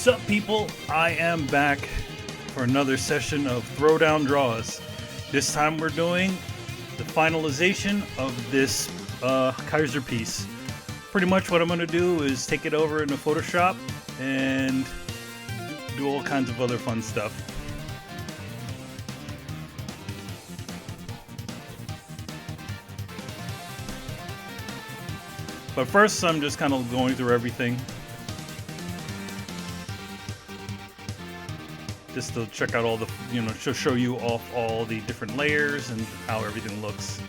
Sup people, I am back for another session of Throwdown Draws. This time we're doing the finalization of this Kaiser piece. Pretty much what I'm going to do is take it over into Photoshop and do all kinds of other fun stuff. But first I'm just kind of going through everything. Just to check out all the, to show you off all the different layers and how everything looks.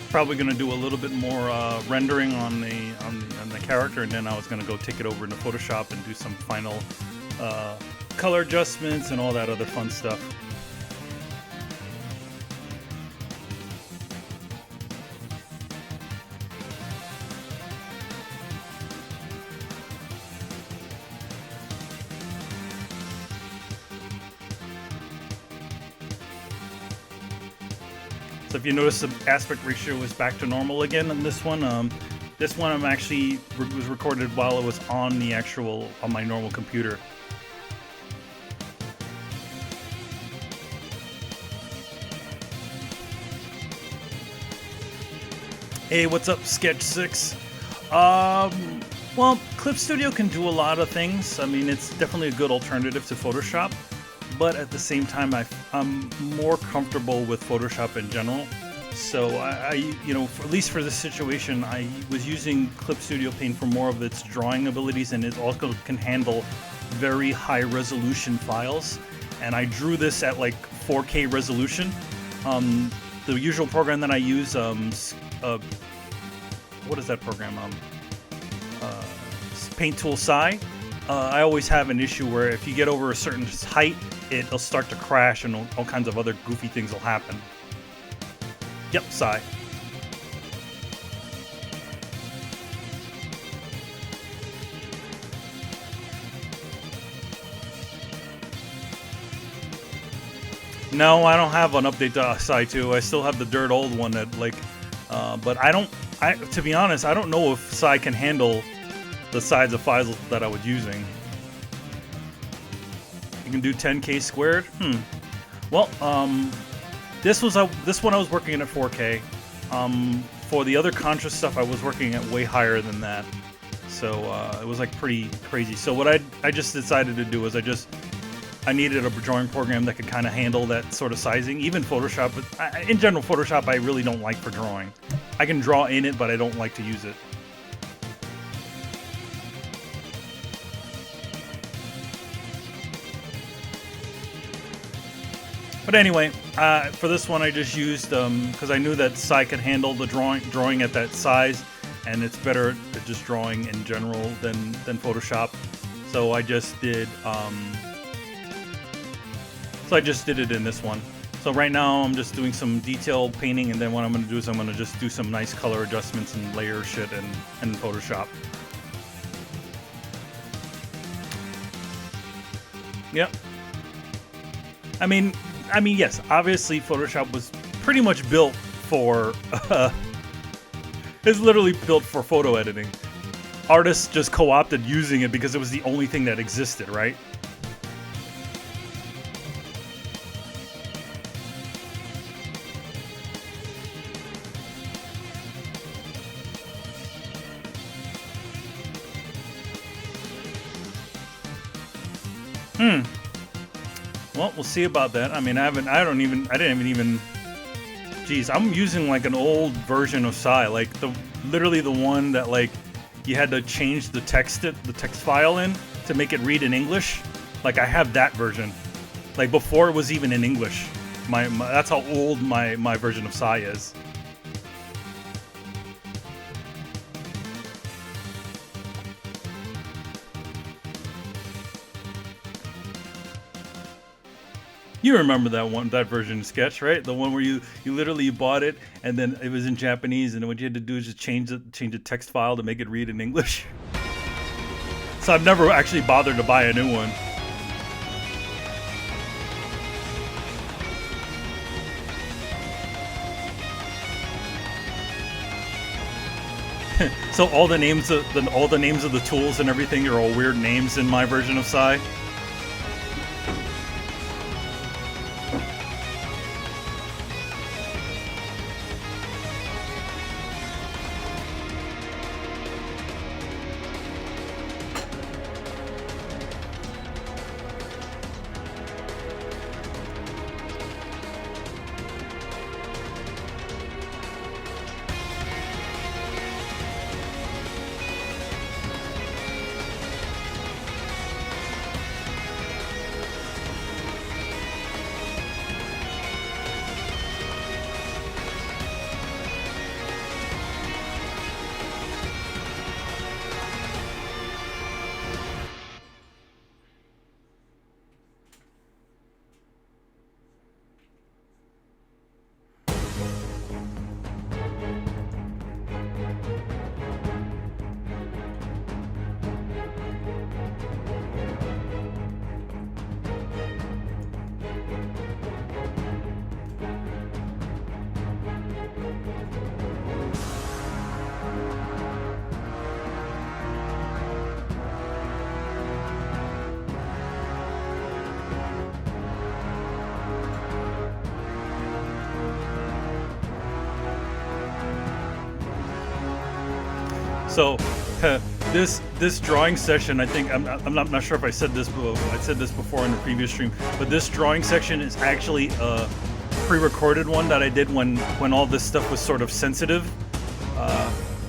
Probably going to do a little bit more rendering on the character, and then I was going to go take it over into Photoshop and do some final color adjustments and all that other fun stuff. So if you notice, the aspect ratio is back to normal again on this one. This one I'm actually was recorded while it was on the on my normal computer. Hey, what's up, Sketch 6? Well, Clip Studio can do a lot of things. I mean, it's definitely a good alternative to Photoshop. But at the same time, I'm more comfortable with Photoshop in general. So at least for this situation, I was using Clip Studio Paint for more of its drawing abilities, and it also can handle very high resolution files. And I drew this at like 4K resolution. The usual program that I use, what is that program? Paint Tool Sci. I always have an issue where if you get over a certain height, it'll start to crash and all kinds of other goofy things will happen. Yep, Psy. No, I don't have an update to Psy 2. I still have the dirt old one that but to be honest, I don't know if Psy can handle the size of files that I was using. You can do 10K squared? Well, this one I was working at 4K. For the other Contra stuff, I was working at way higher than that. So it was like pretty crazy. So what I just decided to do was I needed a drawing program that could kind of handle that sort of sizing. Even Photoshop, but in general, Photoshop I really don't like for drawing. I can draw in it, but I don't like to use it. But anyway, for this one I just used, because I knew that Psy could handle the drawing at that size, and it's better at just drawing in general than Photoshop. So I just did, it in this one. So right now I'm just doing some detail painting, and then what I'm going to do is I'm going to just do some nice color adjustments and layer shit in Photoshop. Yep. I mean, yes, obviously Photoshop was pretty much built for, it's literally built for photo editing. Artists just co-opted using it because it was the only thing that existed, right? Well, we'll see about that. I mean, geez, I'm using like an old version of Psy, like literally the one that like you had to change the text file in to make it read in English. Like I have that version, like before it was even in English. That's how old my version of Psy is. You remember that version of Sketch, right? The one where you literally bought it and then it was in Japanese, and what you had to do is just change the text file to make it read in English. So I've never actually bothered to buy a new one. So all the names of the tools and everything are all weird names in my version of Psy. So this drawing session, I think I'm not sure if I said this before in the previous stream, but this drawing section is actually a pre-recorded one that I did when all this stuff was sort of sensitive.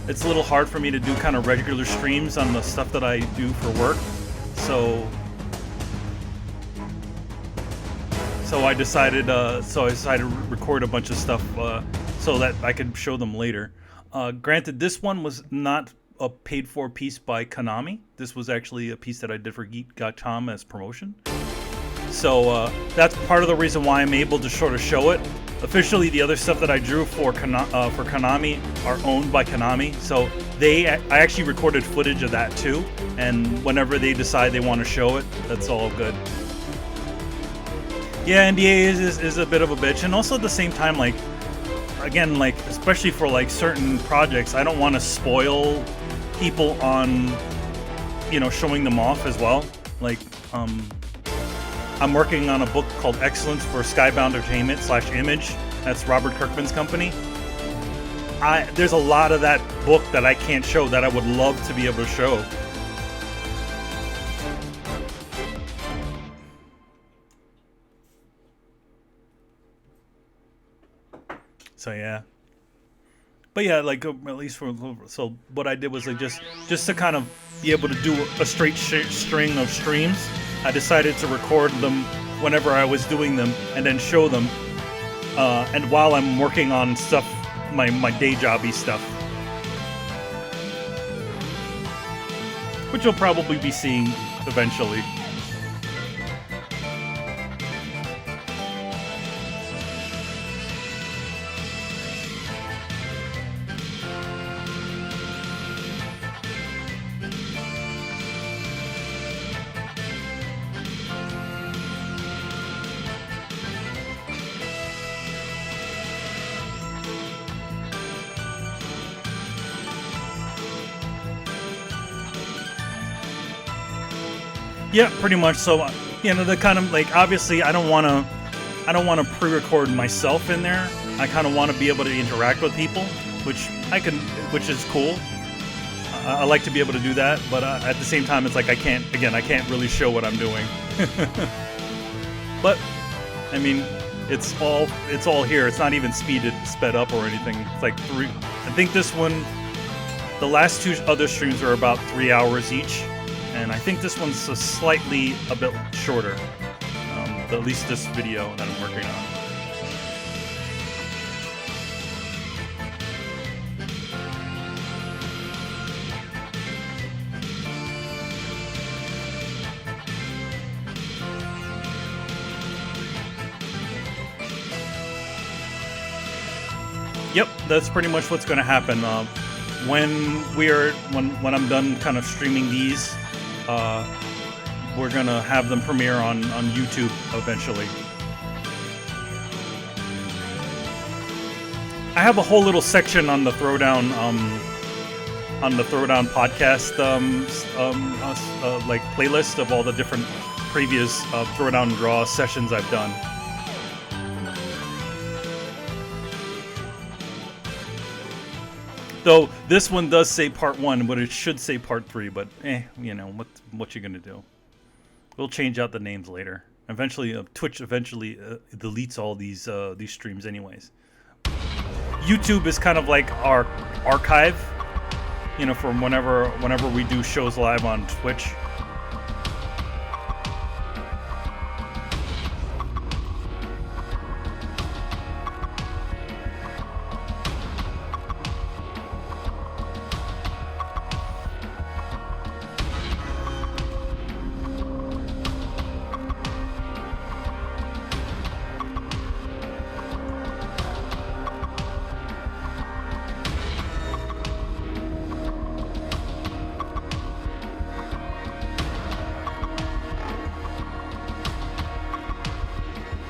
It's a little hard for me to do kind of regular streams on the stuff that I do for work, so I decided to record a bunch of stuff so that I could show them later. Granted, this one was not a paid-for piece by Konami. This was actually a piece that I did for Geek.com as promotion. So that's part of the reason why I'm able to sort of show it. Officially, the other stuff that I drew for Konami are owned by Konami. So I actually recorded footage of that too. And whenever they decide they want to show it, that's all good. Yeah, NDA is a bit of a bitch, and also at the same time, like, again, like, especially for like certain projects, I don't want to spoil people on, you know, showing them off as well. Like, I'm working on a book called Excellence for Skybound Entertainment / Image. That's Robert Kirkman's company. There's a lot of that book that I can't show that I would love to be able to show. So yeah, but yeah, like at least so what I did was like just to kind of be able to do a straight string of streams, I decided to record them whenever I was doing them and then show them, and while I'm working on stuff, my day jobby stuff, which you'll probably be seeing eventually. Yeah, pretty much. So, you know, the kind of like, obviously I don't want to pre-record myself in there. I kind of want to be able to interact with people, which is cool. I like to be able to do that, but at the same time, it's like I can't really show what I'm doing. But I mean, it's all here. It's not even sped up or anything. It's like I think this one, the last two other streams are about 3 hours each. And I think this one's a bit shorter, at least this video that I'm working on. that's pretty much what's going to happen. When I'm done kind of streaming these, we're gonna have them premiere on YouTube eventually. I have a whole little section on the Throwdown podcast like playlist of all the different previous Throwdown draw sessions I've done. Though this one does say part 1, but it should say part 3. But you know what you're gonna do. We'll change out the names later. Eventually, Twitch deletes all these streams anyways. YouTube is kind of like our archive, you know, from whenever we do shows live on Twitch.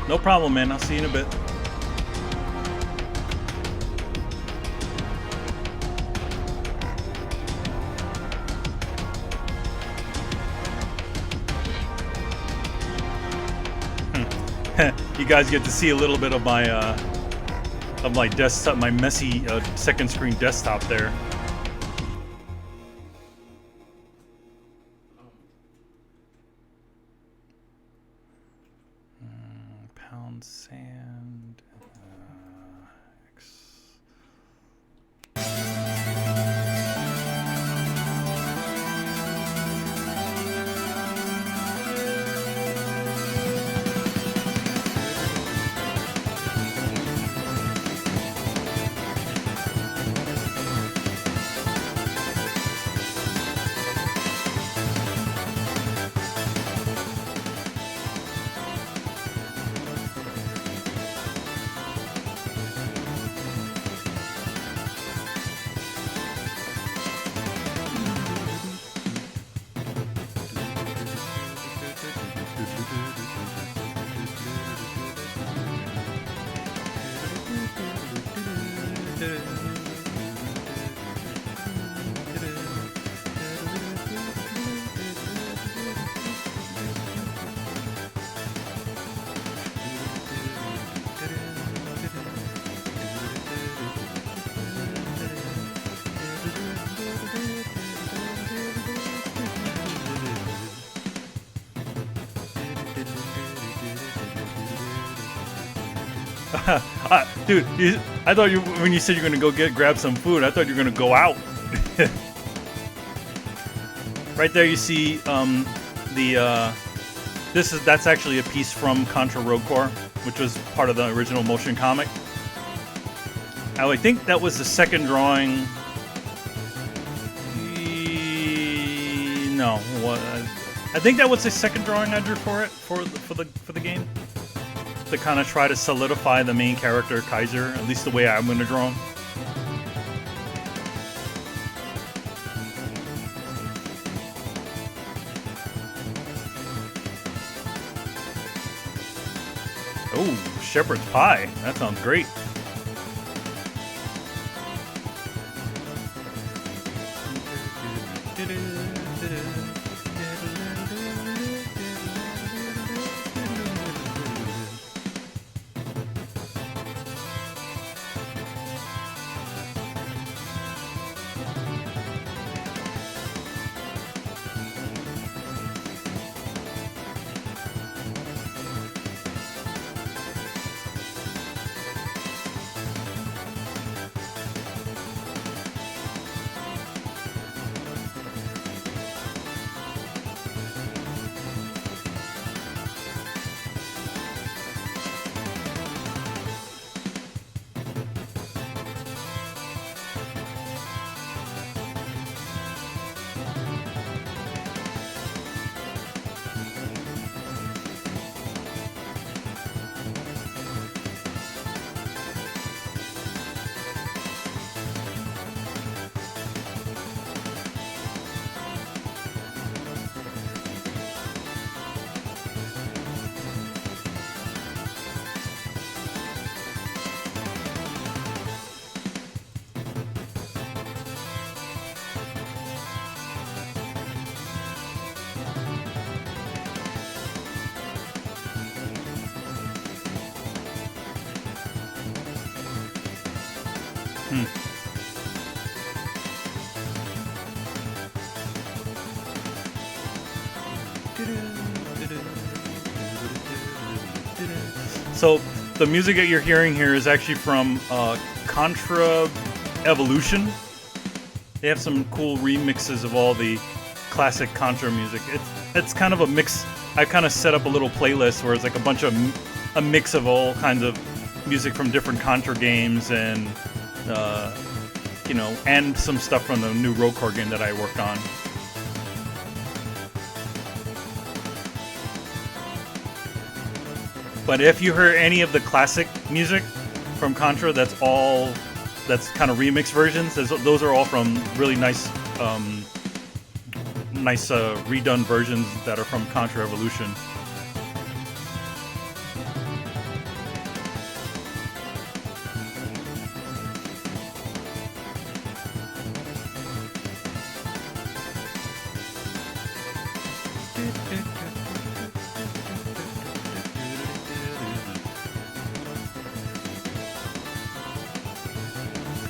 No problem, man. I'll see you in a bit. You guys get to see a little bit of my desktop, my messy second screen desktop there. Pound sand. Dude, I thought when you said you're gonna go grab some food, I thought you were gonna go out. Right there, you see that's actually a piece from Contra Rogue Corps, which was part of the original motion comic. I think that was the second drawing. No, what? I think that was the second drawing I drew for it for the game. To kind of try to solidify the main character, Kaiser, at least the way I'm going to draw him. Oh, shepherd's pie. That sounds great. So the music that you're hearing here is actually from Contra Evolution. They have some cool remixes of all the classic Contra music. It's kind of a mix. I kind of set up a little playlist where it's like a mix of all kinds of music from different Contra games, and you know, and some stuff from the new Road Core game that I worked on. But if you heard any of the classic music from Contra, that's kind of remix versions. Those are all from really nice redone versions that are from Contra Evolution.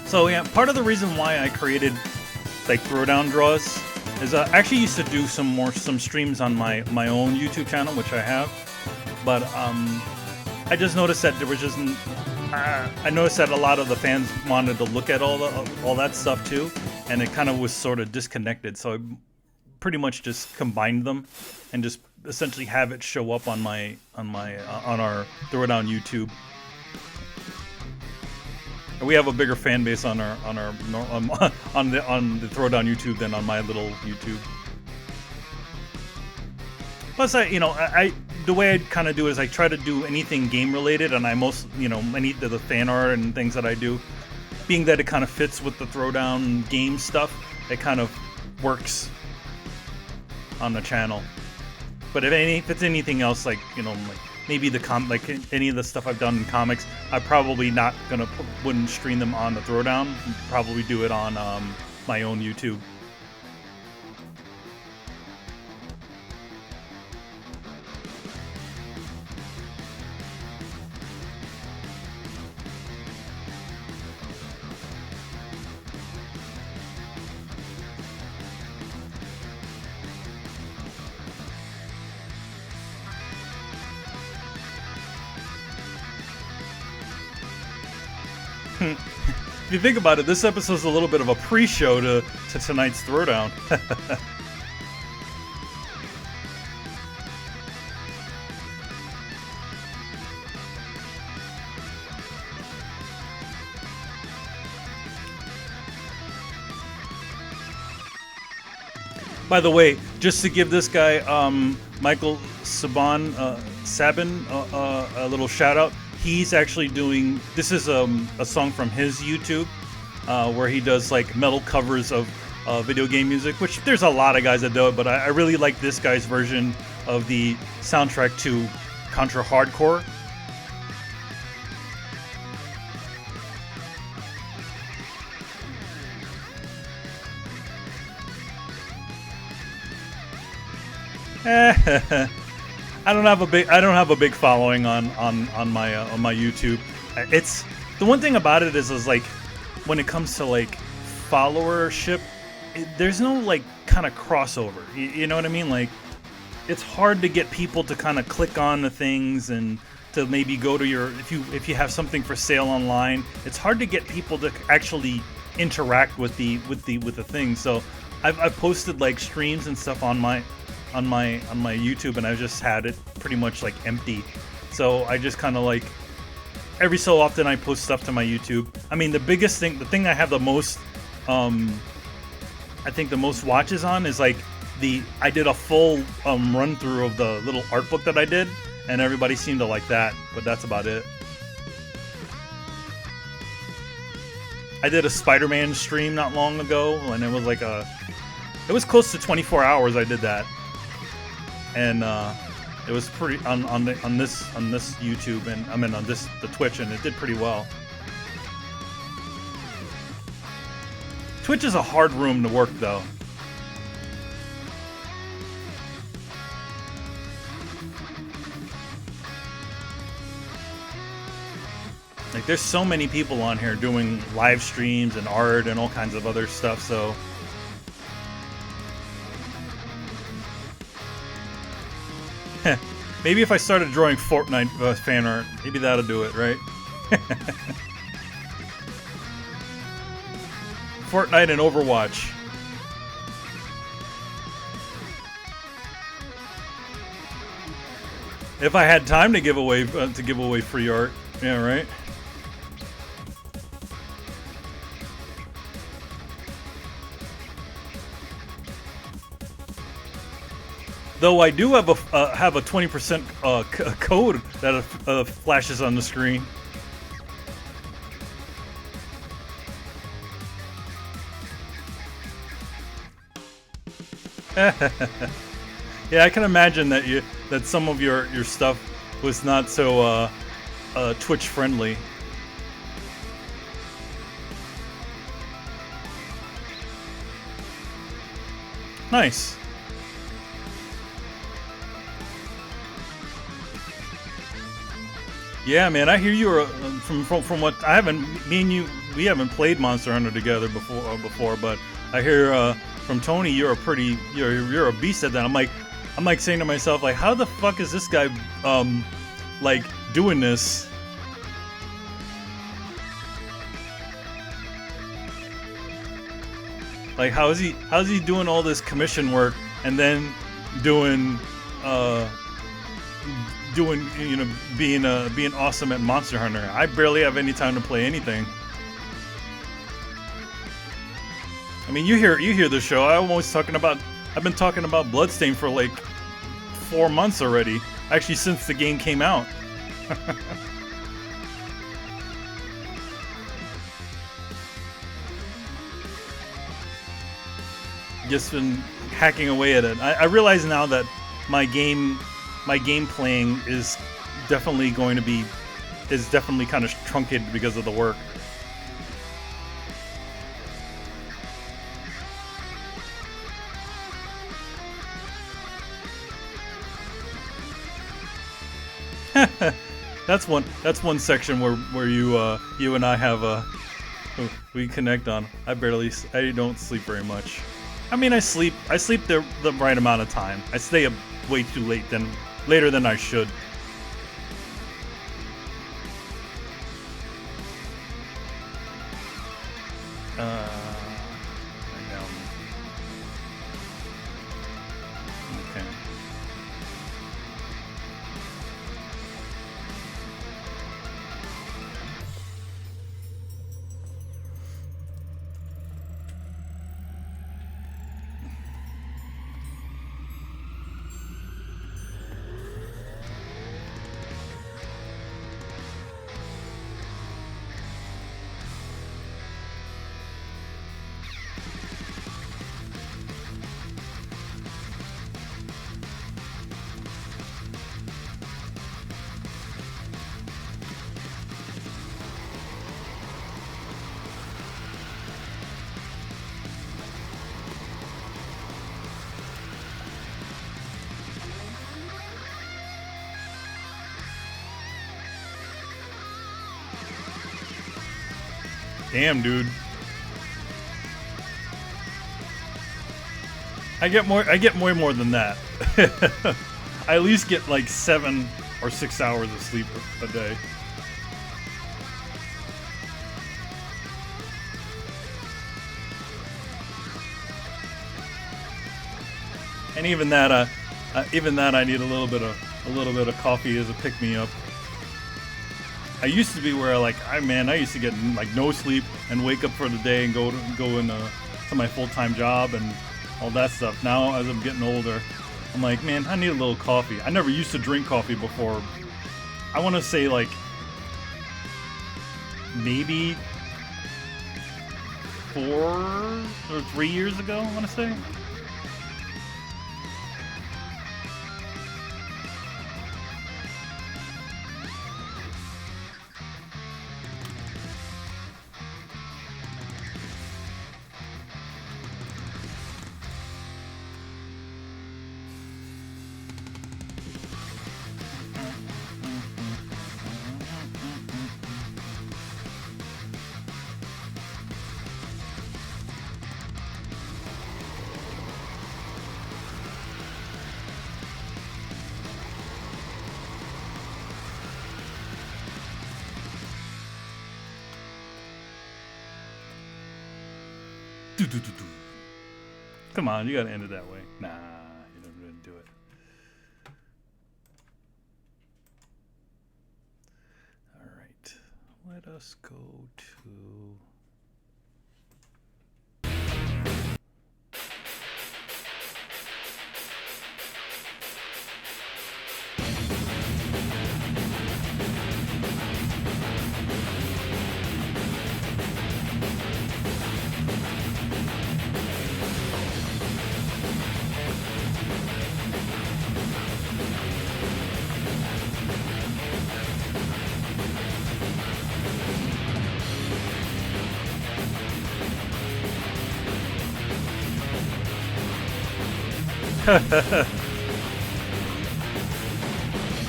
So yeah, part of the reason why I created like Throwdown draws is I actually used to do some streams on my own YouTube channel, which I have, but I just noticed that there was just I noticed that a lot of the fans wanted to look at all that stuff too, and it kind of was sort of disconnected. So I pretty much just combined them and just essentially have it show up on our Throwdown YouTube. We have a bigger fan base on the Throwdown YouTube than on my little YouTube. Plus, the way I kind of do it is I try to do anything game related, and any of the fan art and things that I do, being that it kind of fits with the Throwdown game stuff, it kind of works on the channel. But if it's anything else, like maybe like any of the stuff I've done in comics, I probably wouldn't stream them on the Throwdown. Probably do it on my own YouTube. If you think about it, this episode is a little bit of a pre-show to tonight's Throwdown. By the way, just to give this guy, Michael Sabin, a little shout out. He's actually doing, this is a song from his YouTube, where he does like metal covers of video game music, which there's a lot of guys that do it, but I really like this guy's version of the soundtrack to Contra Hardcore. I don't have a big following on my YouTube. It's the one thing about it is like when it comes to like followership, there's no like kind of crossover. You know what I mean? Like it's hard to get people to kind of click on the things and to maybe go to your if you have something for sale online. It's hard to get people to actually interact with the thing. So I've posted like streams and stuff on my YouTube, and I've just had it pretty much like empty. So I just kind of like every so often I post stuff to my YouTube. I mean, the thing I have the most, I think the most watches on is like I did a full run through of the little art book that I did, and everybody seemed to like that. But that's about it. I did a Spider-Man stream not long ago, and it was like it was close to 24 hours. I did that. And it was pretty on this YouTube, and I mean on the Twitch, and it did pretty well. Twitch is a hard room to work, though. Like Like, there's so many people on here doing live streams and art and all kinds of other stuff, so... Maybe if I started drawing Fortnite fan art, maybe that'll do it, right? Fortnite and Overwatch. If I had time to give away free art, yeah, right. Though I do have a 20% code that flashes on the screen. Yeah, I can imagine that some of your stuff was not so Twitch friendly. Nice. Yeah, man, I hear you are from what I haven't. Me and you, we haven't played Monster Hunter together before, but I hear from Tony you're a beast at that. I'm like saying to myself, like, how the fuck is this guy like doing this? Like, how is he doing all this commission work and then doing being awesome at Monster Hunter? I barely have any time to play anything. I mean, you hear the show. I've been talking about Bloodstained for like 4 months already. Actually, since the game came out. Just been hacking away at it. I realize now that my game playing is definitely kind of truncated because of the work. That's one section where you and I have we connect on. I don't sleep very much. I mean, I sleep the right amount of time. I stay up way too later than I should. Okay. Damn, dude. I get way more than that. I at least get like 7 or 6 hours of sleep a day. And even that I need a little bit of coffee as a pick me up. I used to be where I used to get like no sleep and wake up for the day and go into to my full-time job and all that stuff. Now, as I'm getting older, I'm like, man, I need a little coffee. I never used to drink coffee before. I want to say like maybe 4 or 3 years ago, I want to say. Come on, you gotta end it that way. Nah, you didn't do it. All right, let us go to.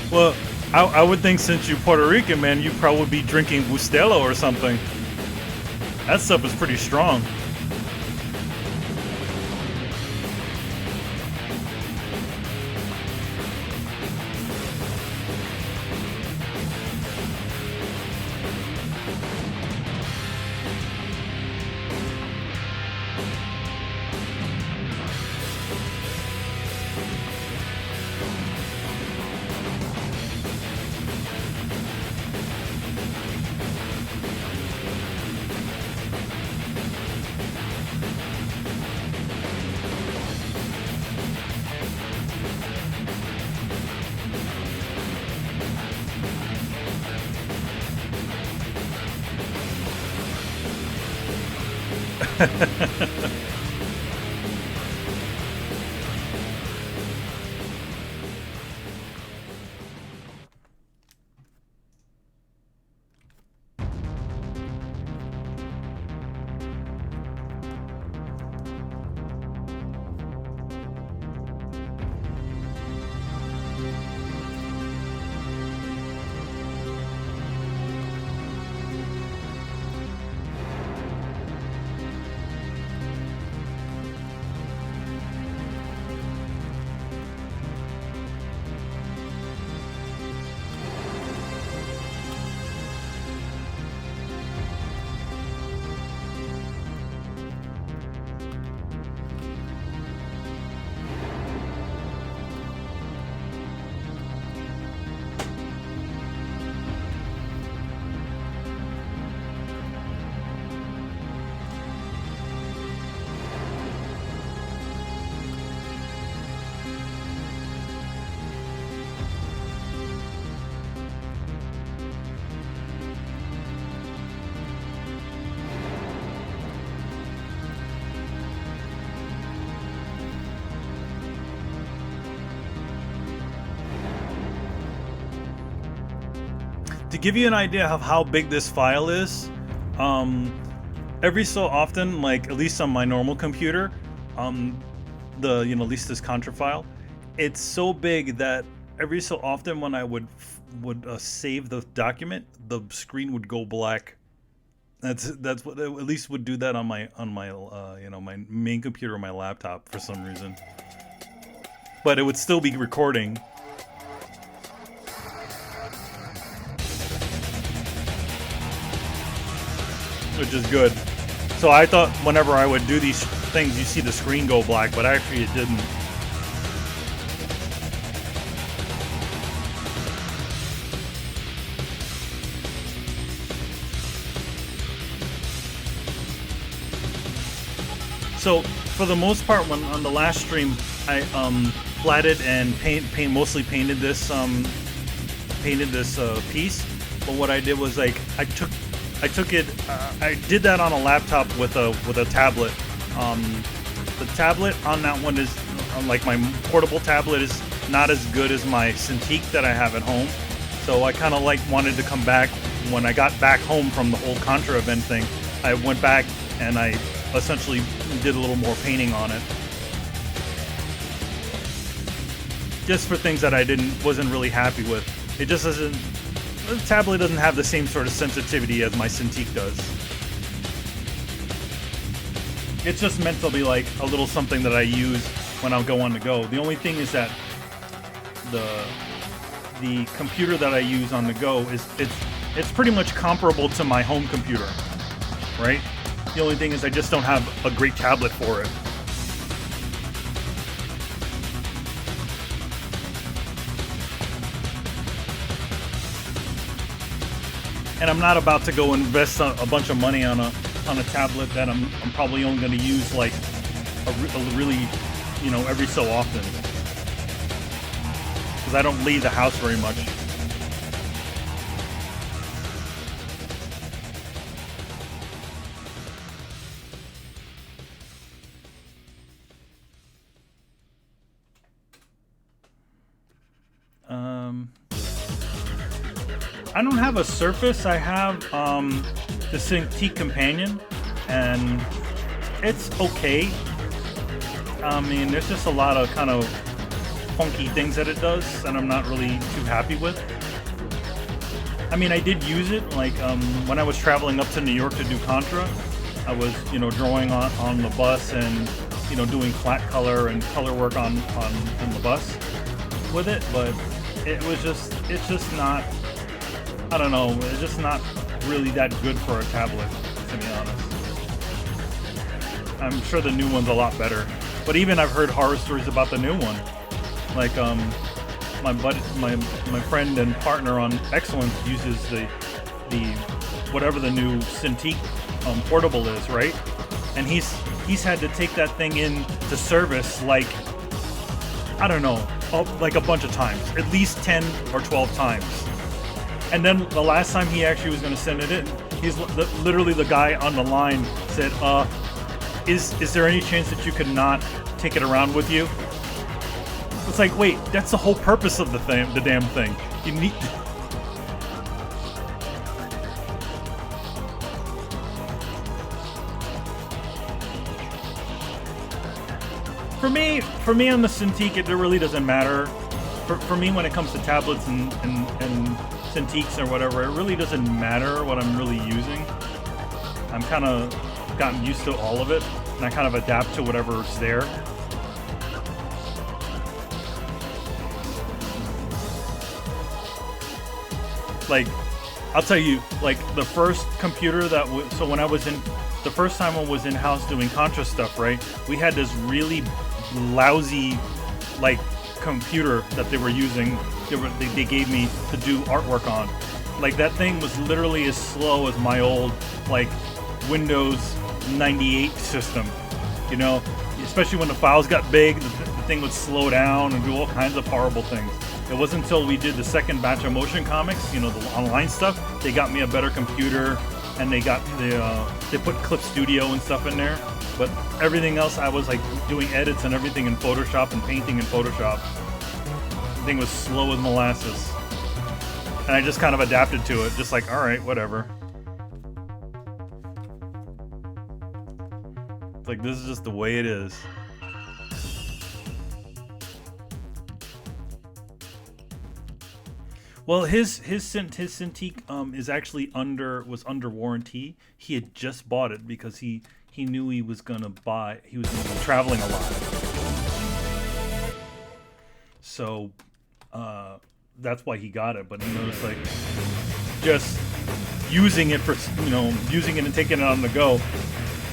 Well, I would think since you're Puerto Rican, man, you'd probably be drinking Bustelo or something. That stuff is pretty strong. To give you an idea of how big this file is, every so often, like at least on my normal computer, at least this Contra file, it's so big that every so often when I would save the document, the screen would go black. That's what at least would do that on my my main computer or my laptop for some reason. But it would still be recording. Which is good. So I thought whenever I would do these things, you see the screen go black, but actually it didn't. So for the most part, when on the last stream, I flatted and mostly painted this piece. But what I did was like I took it. I did that on a laptop with a tablet. The tablet on that one is like my portable tablet is not as good as my Cintiq that I have at home. So I kind of wanted to come back when I got back home from the whole Contra event thing. I went back and I essentially did a little more painting on it, just for things that I wasn't really happy with. It just doesn't. The tablet doesn't have the same sort of sensitivity as my Cintiq does. It's just meant to be like a little something that I use when I'll go on the go. The only thing is that the computer that I use on the go is it's pretty much comparable to my home computer, right? The only thing is I just don't have a great tablet for it. And I'm not about to go invest a bunch of money on a tablet that I'm probably only going to use like a really, you know, every so often, because I don't leave the house very much. I don't have a Surface. I have the Cintiq Companion, and it's okay. I mean, there's just a lot of kind of funky things that it does, and I'm not really too happy with. I mean, I did use it, like when I was traveling up to New York to do Contra. I was, you know, drawing on the bus and, you know, doing flat color and color work on the bus with it, but it's just not, I don't know, it's just not really that good for a tablet, to be honest. I'm sure the new one's a lot better, but even I've heard horror stories about the new one. Like my friend and partner on Excellence uses the whatever the new Cintiq portable is, right? And he's had to take that thing in to service, like, I don't know, like a bunch of times, at least 10 or 12 times. And then the last time he actually was going to send it in, he's literally, the guy on the line said, is there any chance that you could not take it around with you? It's like, wait, that's the whole purpose of the damn thing. You need to... For me on the Cintiq, it really doesn't matter. For me, when it comes to tablets and Cintiqs or whatever, it really doesn't matter what I'm really using. I'm kind of gotten used to all of it, and I kind of adapt to whatever's there. Like, I'll tell you, like, the first computer that so when I was in, the first time I was in-house doing Contra stuff, right, we had this really lousy, like, computer that they were using, they gave me to do artwork on. Like, that thing was literally as slow as my old, like, Windows 98 system, you know? Especially when the files got big, the thing would slow down and do all kinds of horrible things. It wasn't until we did the second batch of motion comics, you know, the online stuff, they got me a better computer, and they got they put Clip Studio and stuff in there. But everything else, I was like doing edits and everything in Photoshop and painting in Photoshop. The thing was slow as molasses. And I just kind of adapted to it, just like, alright, whatever. It's like, this is just the way it is. Well, his Cintiq is actually was under warranty. He had just bought it because he knew he was gonna be traveling a lot. So that's why he got it. But he knows, like, just using it and taking it on the go,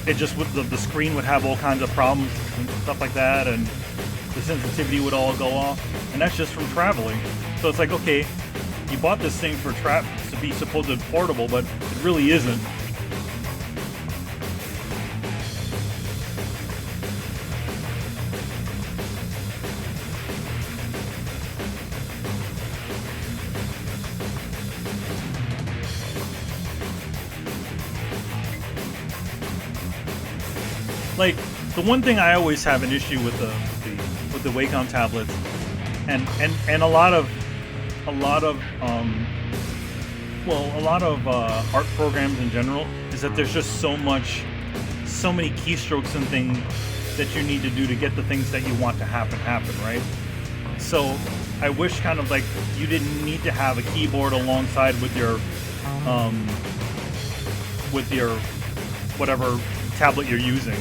it just the screen would have all kinds of problems and stuff like that, and the sensitivity would all go off, and that's just from traveling. So it's like, okay, you bought this thing to be supposed portable, but it really isn't. Like, the one thing I always have an issue with the Wacom tablets, and a lot of art programs in general, is that there's just so many keystrokes and things that you need to do to get the things that you want to happen, right? So I wish kind of like you didn't need to have a keyboard alongside with your whatever tablet you're using.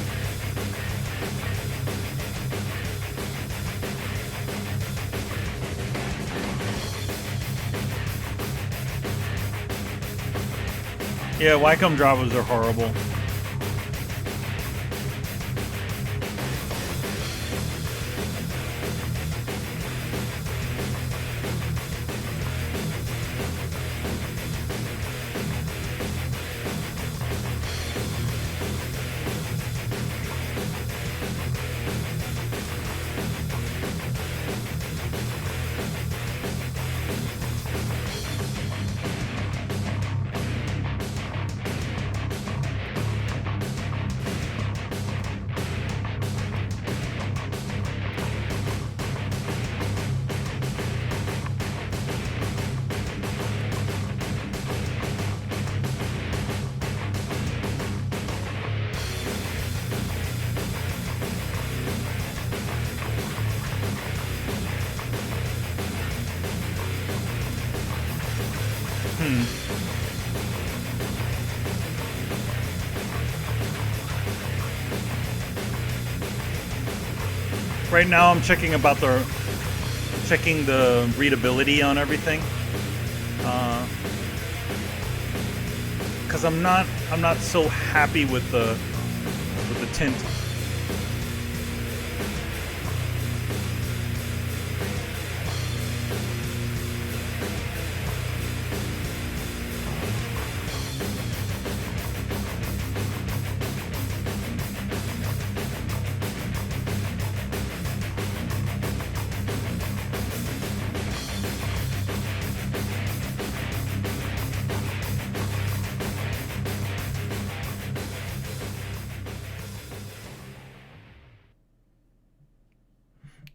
Yeah, Wacom drivers are horrible. Right now, I'm checking the readability on everything, because I'm not so happy with the tint.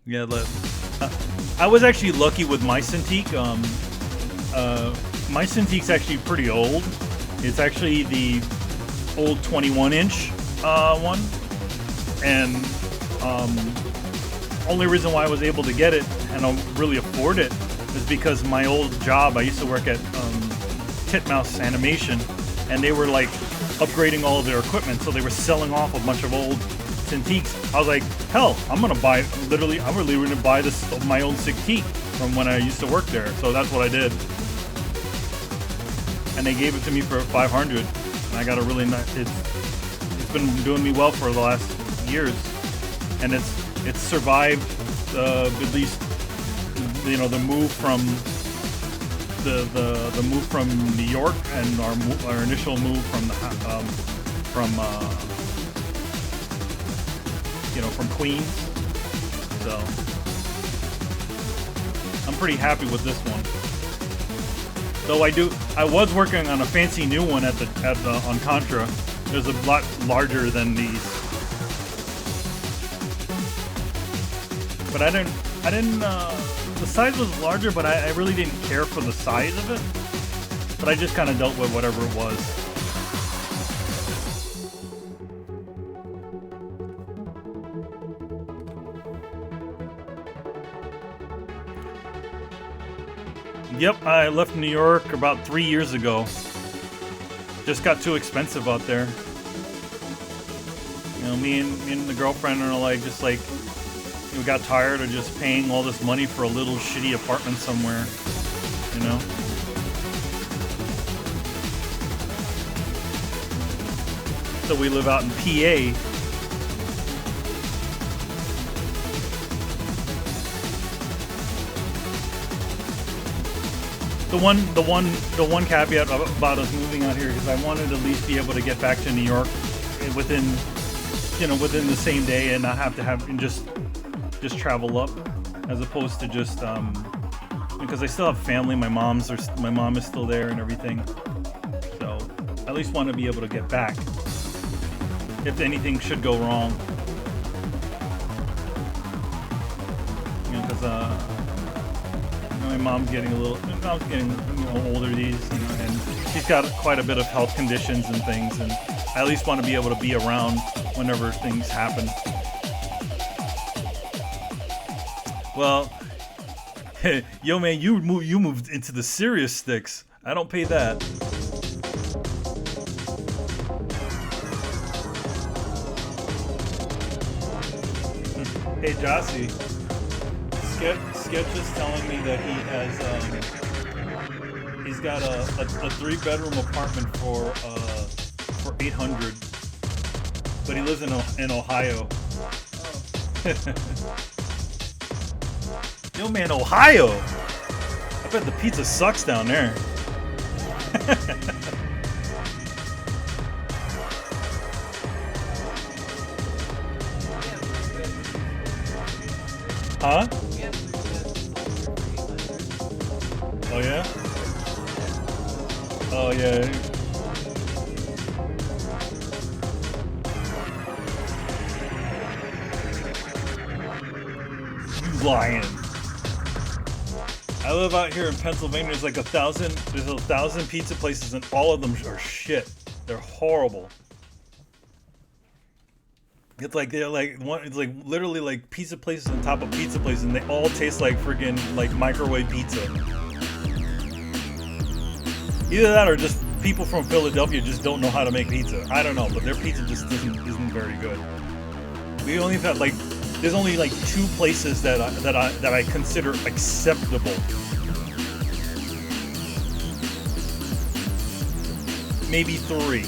Yeah, I was actually lucky with my Cintiq. My Cintiq's actually pretty old. It's actually the old 21-inch one, and only reason why I was able to get it and really afford it is because my old job. I used to work at Titmouse Animation, and they were like upgrading all of their equipment, so they were selling off a bunch of old Cintiqs. I was like, hell, I'm really going to buy my own Cintiq from when I used to work there. So that's what I did. And they gave it to me for $500. And I got a really nice, it's been doing me well for the last years. And it's survived at least, you know, the move from the move from New York and our initial move from Queens. So I'm pretty happy with this one. Though I was working on a fancy new one on Contra. It was a lot larger than these. But I didn't the size was larger, but I really didn't care for the size of it. But I just kind of dealt with whatever it was. Yep, I left New York about 3 years ago. Just got too expensive out there. You know, me and the girlfriend are like, we got tired of just paying all this money for a little shitty apartment somewhere, you know? So we live out in PA. The one caveat about us moving out here is I wanted to at least be able to get back to New York within the same day and not have to and just travel up, as opposed to just because I still have family. My mom is still there and everything. So I at least want to be able to get back if anything should go wrong. You know, because my mom's getting older these, you know, and she's got quite a bit of health conditions and things, and I at least want to be able to be around whenever things happen. Well, yo man, you moved into the serious sticks. I don't pay that. Hey Jossie, Sketch is telling me that he's got a 3-bedroom apartment for $800, but he lives in Ohio. Yo man, Ohio! I bet the pizza sucks down there. Huh? Oh yeah? Oh yeah. You lying. I live out here in Pennsylvania. There's like 1,000 pizza places, and all of them are shit. They're horrible. It's like literally like pizza places on top of pizza places, and they all taste like friggin' like microwave pizza. Either that or just people from Philadelphia just don't know how to make pizza. I don't know, but their pizza just isn't very good. We only had like There's only like 2 places that I consider acceptable. Maybe 3.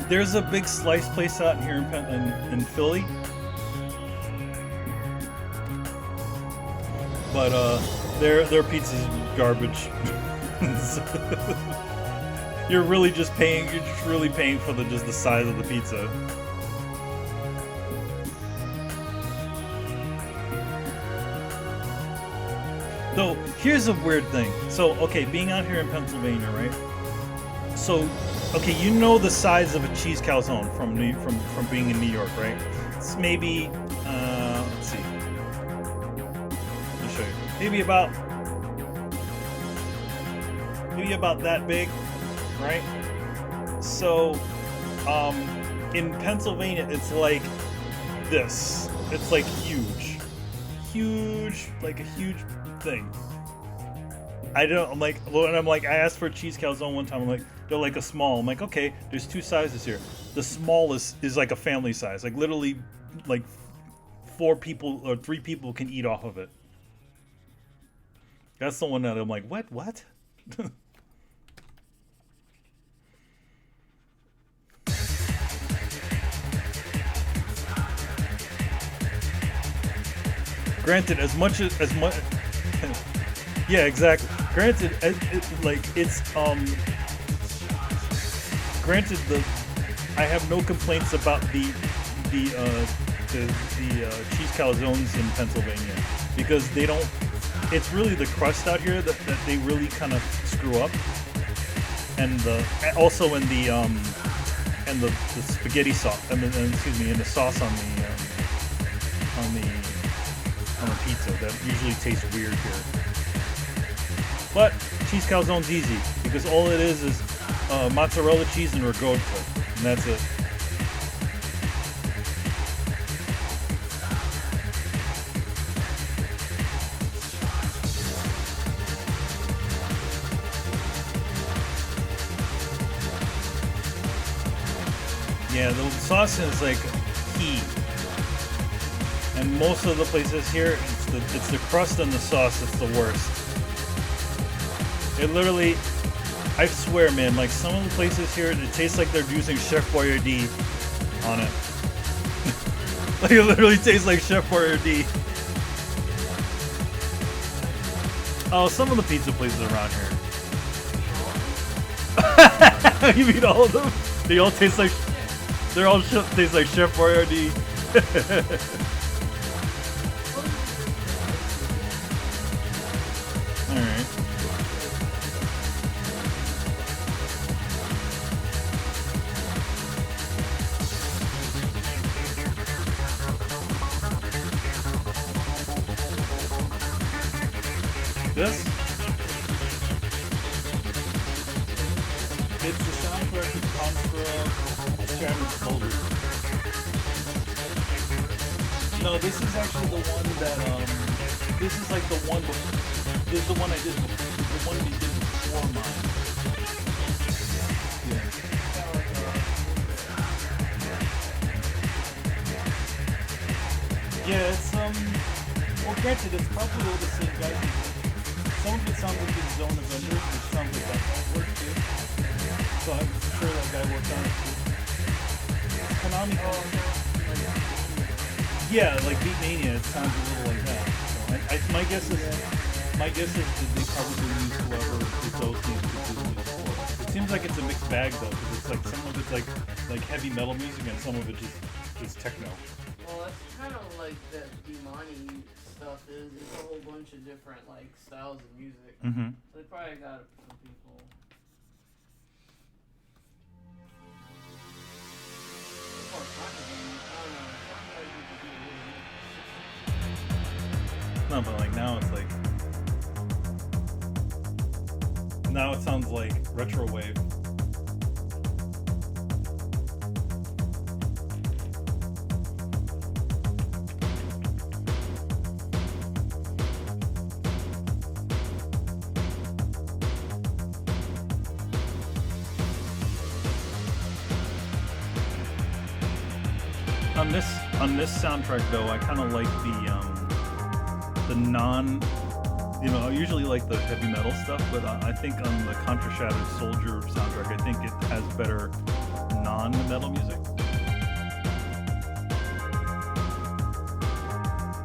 There's a big slice place out here in Philly, but their pizza's garbage. You're really just paying. You're just really paying for just the size of the pizza. Though here's a weird thing. So okay, being out here in Pennsylvania, right? So okay, you know the size of a cheese calzone from being in New York, right? It's maybe let's see. Let me show you. Maybe about that big, right? So in Pennsylvania it's like this. It's like huge, like a huge thing. I'm like, I asked for a cheese calzone one time. I'm like, they're like a small. I'm like, okay, there's 2 sizes here. The smallest is like a family size. Like literally, like 4 people or 3 people can eat off of it. That's the one that I'm like, what? Granted, as much. Yeah, exactly. Granted, granted, I have no complaints about the cheese calzones in Pennsylvania because they don't. It's really the crust out here that they really kind of screw up, and also in the spaghetti sauce. And the sauce on the pizza that usually tastes weird here. But cheese calzone's easy because all it is mozzarella cheese and ricotta, and that's it. Yeah, the sauce is like key. And most of the places here, it's the crust and the sauce that's the worst. It literally, I swear, man, like some of the places here, it tastes like they're using Chef Boyardee on it. Like it literally tastes like Chef Boyardee. Oh, some of the pizza places around here. You mean all of them? They all taste like, taste like Chef Boyardee. All right. This? It's the soundtrack of Contra Shattered Soldier. No, this is actually the one that, this is like the one before, this is the one I did before, the one we did before mine. Yeah. Yeah, it's, well, granted, it's probably all the same guys. Some of it sounds like his Zone Avengers, which sounds like that work too. So I'm sure that guy worked on it too. Konami. Yeah, like Beat Mania, it sounds a little like that. So my guess is that they probably use whoever did those things to do the music for. It seems like it's a mixed bag though, because it's like some of it's like heavy metal music and some of it is techno. Well, that's kind of like that Dimani stuff is. It's a whole bunch of different like styles of music. Mm-hmm. So they probably got some people. No, but like now it's like, now it sounds like retro wave. On this soundtrack though, I kind of like the non, you know, I usually like the heavy metal stuff, but I think on the Contra Shattered Soldier soundtrack, I think it has better non-metal music.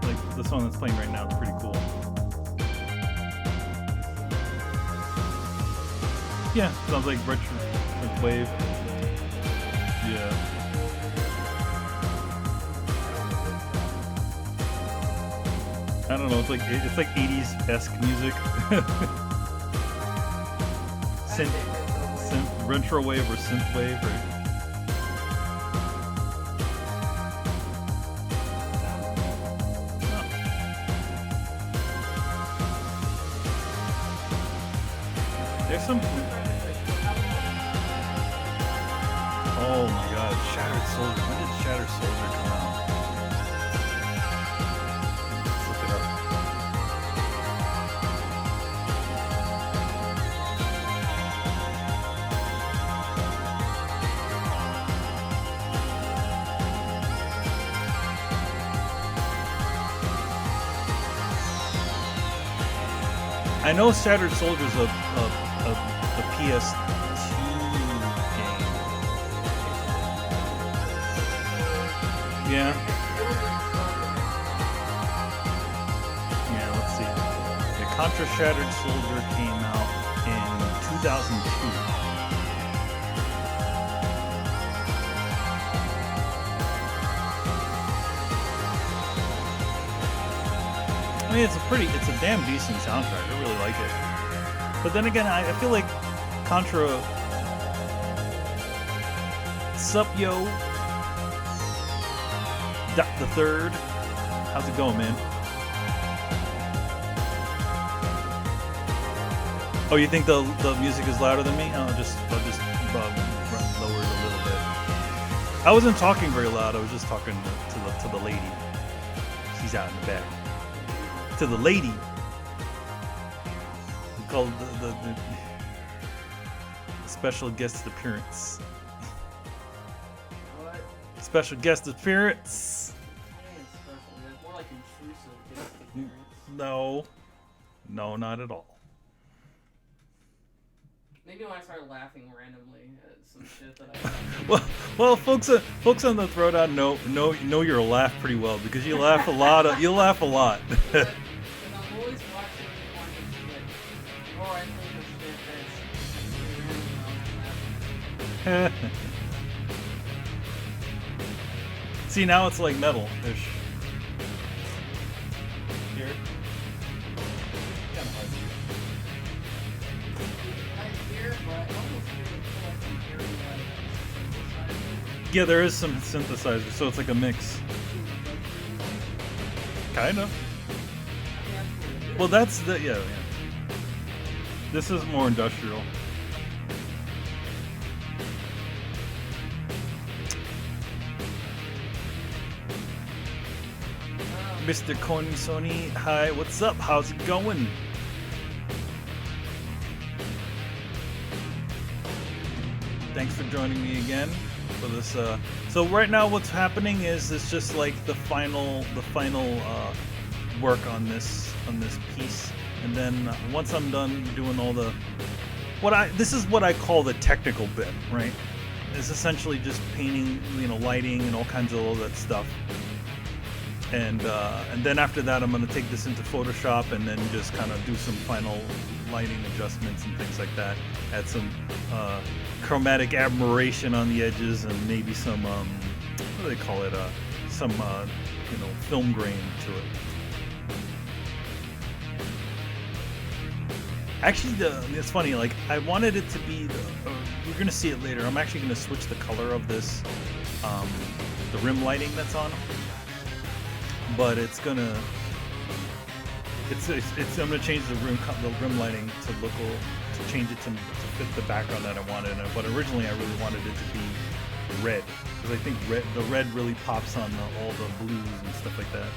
Like the song that's playing right now is pretty cool. Yeah, sounds like retro, like wave. Yeah. I don't know. It's like 80s-esque music. synth, retro wave or synth wave, right? Oh. There's some. Oh my God! Shattered Soldier. When did Shattered Soldier come out? I know Shattered Soldier's a PS2 game. Yeah. Yeah, let's see. The Contra Shattered Soldier came out in 2002. I mean, it's a damn decent soundtrack. I really like it. But then again, I feel like Contra, Sup Yo, the Third. How's it going, man? Oh, you think the music is louder than me? I'll just lower it a little bit. I wasn't talking very loud. I was just talking to the lady. She's out in the back. To the lady. We called the special guest appearance. What? Special guest appearance. More like intrusive guest appearance. No, not at all. Maybe Maybe when I started laughing randomly at some shit that I. well, folks on the Throwdown know your laugh pretty well because you laugh a lot. You laugh a lot. Because I'm always watching funny shit, or I think of shit that's random. See, now it's like metal-ish. Here. Kind of hard to I hear, but I almost feel like I'm hearing like. Yeah, there is some synthesizer, so it's like a mix. Kind of. Well, that's the yeah. This is more industrial. Mr. Sony, hi, what's up? How's it going? Thanks for joining me again for this. So right now, what's happening is it's just like the final work on this piece, and then once I'm done doing all the this is what I call the technical bit, right? It's essentially just painting, lighting and all kinds of all that stuff. And then after that, I'm going to take this into Photoshop and then just kind of do some final lighting adjustments and things like that. Add some chromatic aberration on the edges and maybe some what do they call it? Some film grain to it. Actually, it's funny. Like I wanted it to be. We're going to see it later. I'm actually going to switch the color of this, the rim lighting that's on. But I'm gonna change the rim lighting to change it to fit the background that I wanted. But originally I really wanted it to be red because I think the red really pops on all the blues and stuff like that.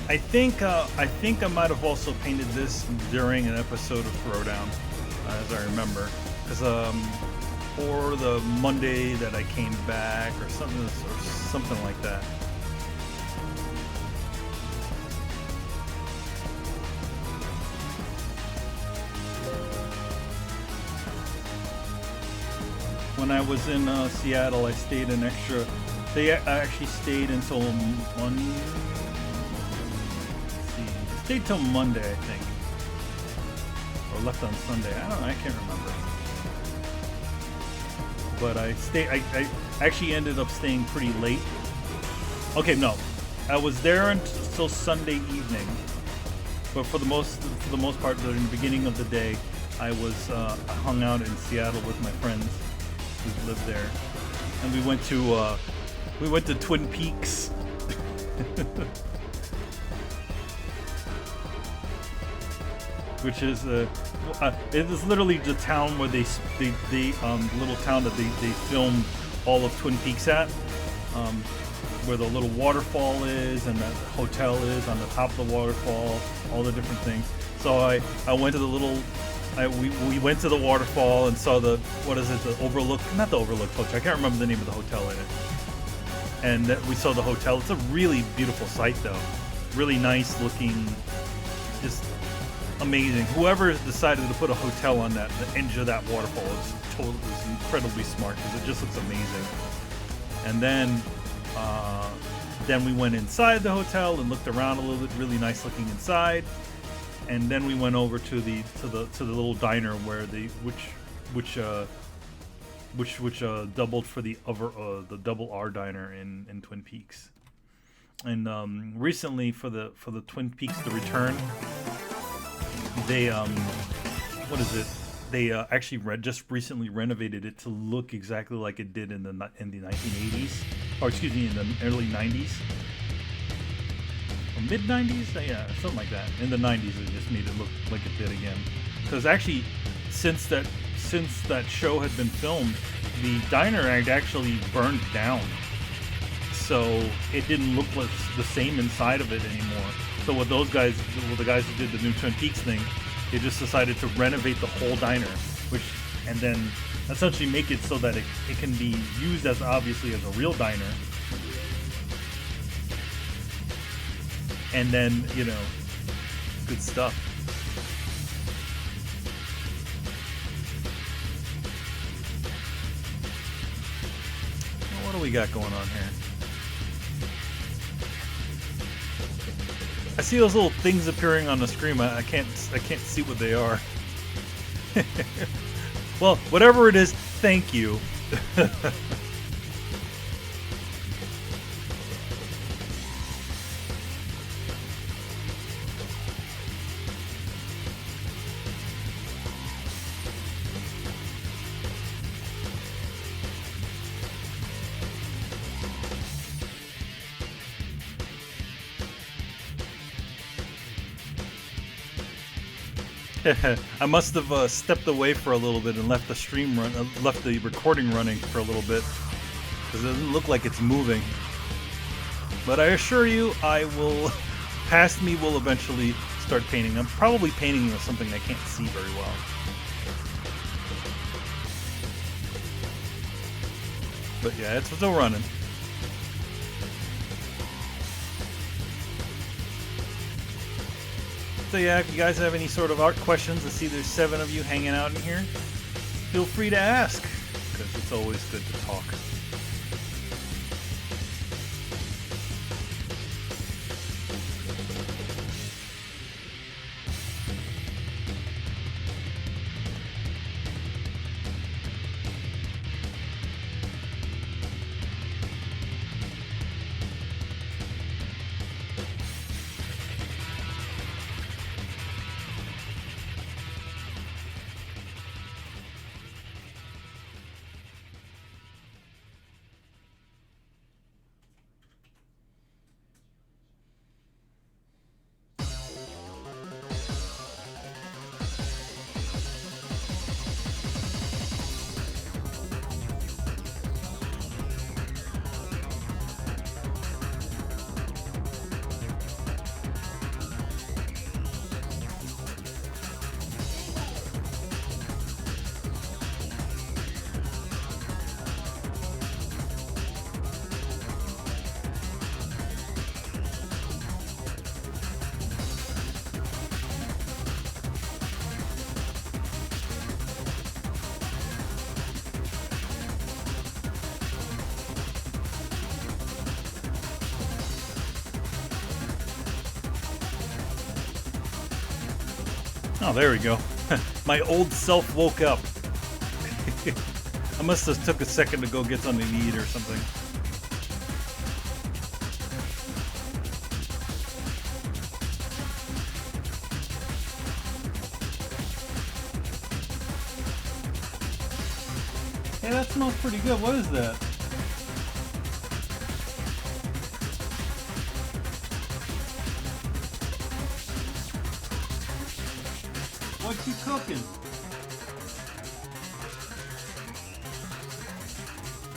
I think I might have also painted this during an episode of Throwdown, as I remember, because or the Monday that I came back or something like that. When I was in Seattle, I stayed an extra. I actually stayed until stayed till Monday, I think, or left on Sunday. I don't know. I can't remember. But I actually ended up staying pretty late. Okay, no, I was there until Sunday evening. But for the most part, during the beginning of the day, I was hung out in Seattle with my friends who lived there, and we went to Twin Peaks. Which is it is literally the town where they little town that they filmed all of Twin Peaks at, where the little waterfall is and the hotel is on the top of the waterfall, all the different things. So I went to the little. We went to the waterfall and saw the not the Overlook Hotel. I can't remember the name of the hotel in it. And we saw the hotel. It's a really beautiful site, though. Really nice looking, just amazing. Whoever decided to put a hotel on the edge of that waterfall was incredibly smart because it just looks amazing. And then we went inside the hotel and looked around a little bit. Really nice looking inside. And then we went over to the little diner where which doubled for the double R diner in Twin Peaks. And recently for the Twin Peaks The Return, they what is it? They actually just recently renovated it to look exactly like it did in the 1980s, or excuse me, in the early 90s or mid 90s. Yeah, something like that. In the 90s, they just made it look like it did again. Because actually, since that show had been filmed, the diner had actually burned down, so it didn't look like the same inside of it anymore. So what those guys, the guys who did the new Twin Peaks thing, they just decided to renovate the whole diner, and then essentially make it so that it can be used as obviously as a real diner. And then, you know, good stuff. What do we got going on here? I see those little things appearing on the screen. I can't see what they are. Well, whatever it is, thank you. I must have stepped away for a little bit and left the recording running for a little bit, because it doesn't look like it's moving. But I assure you, past me will eventually start painting. I'm probably painting with something I can't see very well. But yeah, it's still running. So yeah, if you guys have any sort of art questions, I see there's 7 of you hanging out in here. Feel free to ask, because it's always good to talk. Oh, there we go. My old self woke up. I must have took a second to go get something to eat or something. Hey, that smells pretty good. What is that? What you cooking?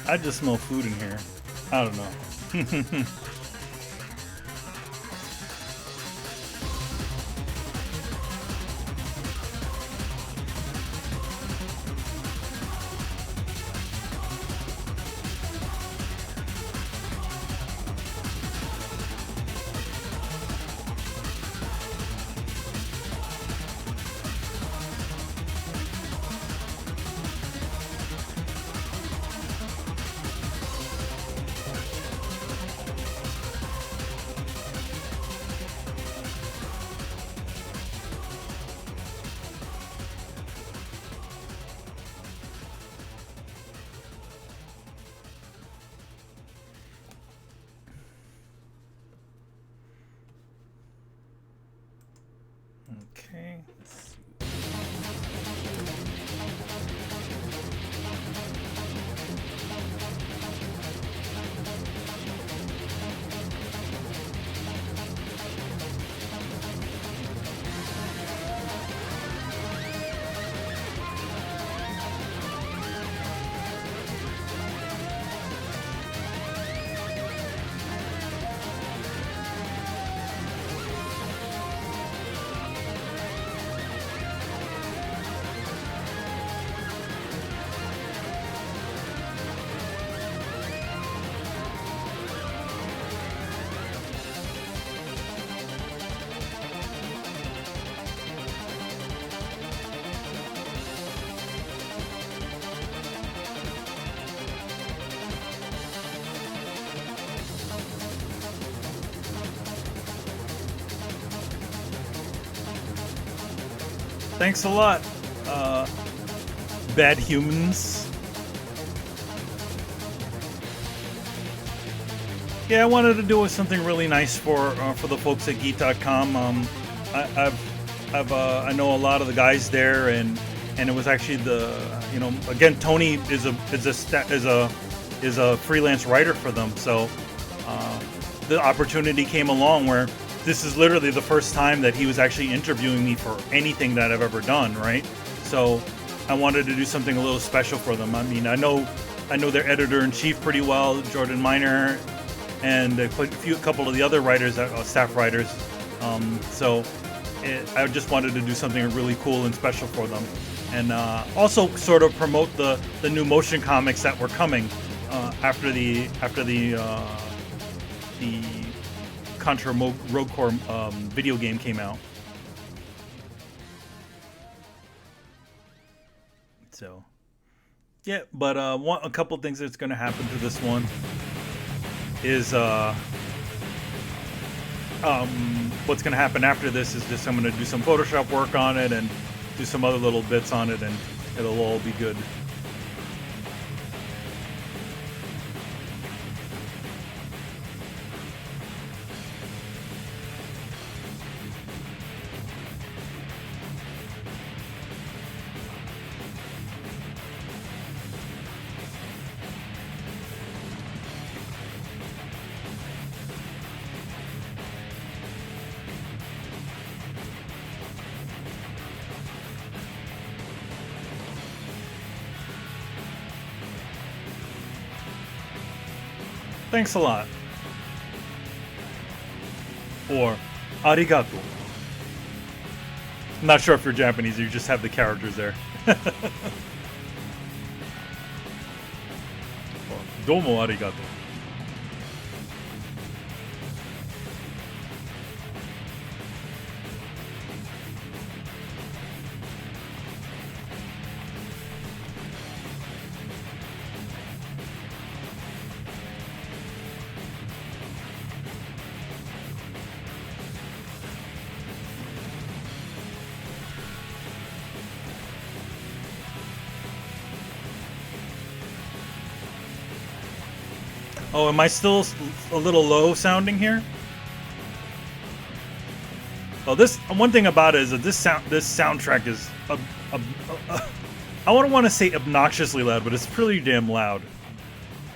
I just smell food in here. I don't know. Okay, let's Thanks a lot, Bad Humans. Yeah, I wanted to do something really nice for the folks at Geek.com. I know a lot of the guys there, and it was actually again, Tony is a freelance writer for them, so the opportunity came along where this is literally the first time that he was actually interviewing me for anything that I've ever done, right? So I wanted to do something a little special for them. I mean, I know their editor-in-chief pretty well, Jordan Miner, and a couple of the other writers, staff writers. I just wanted to do something really cool and special for them, and also sort of promote the new motion comics that were coming after the Contra Rogue Core video game came out. So, yeah, but a couple things that's going to happen to this one is what's going to happen after this is just I'm going to do some Photoshop work on it and do some other little bits on it, and it'll all be good. Thanks a lot. Or arigato. I'm not sure if you're Japanese or you just have the characters there. Domo arigato. Oh, am I still a little low sounding here? Well, this one thing about it is that this soundtrack is I wouldn't want to say obnoxiously loud, but it's pretty damn loud.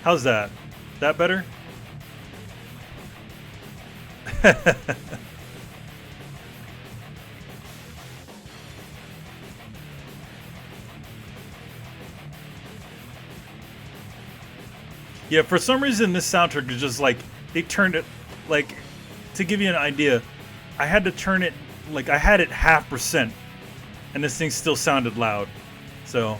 How's that? That better? Yeah, for some reason this soundtrack is just like, they turned it, like, to give you an idea, I had to turn it, like, I had it 0.5%, and this thing still sounded loud, so.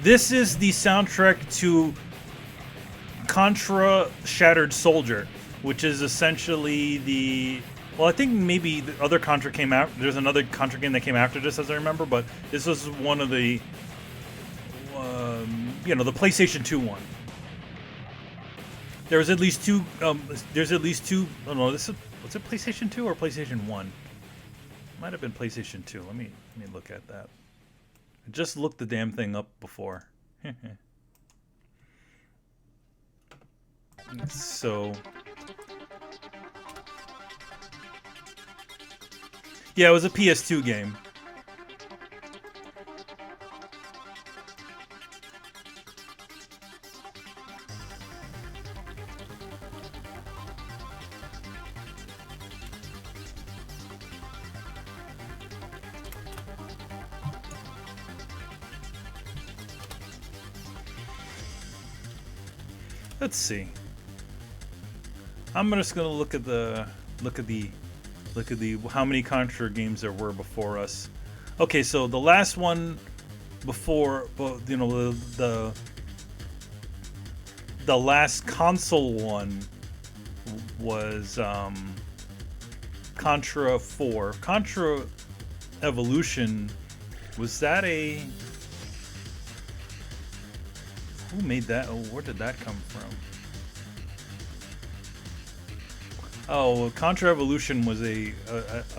This is the soundtrack to Contra Shattered Soldier, which is essentially the... Well, I think maybe the other Contra came out. There's another Contra game that came after this, as I remember, but this was one of the... the PlayStation 2 one. There's at least two... Oh no, this is... Was it PlayStation 2 or PlayStation 1? Might have been PlayStation 2. Let me look at that. I just looked the damn thing up before. So, yeah, it was a PS2 game. Let's see. I'm just gonna look at the how many Contra games there were before us. Okay, so the last one before, the last console one was Contra 4. Contra Evolution, Was that a... Who made that? Oh, where did that come from? Oh, Contra Evolution was a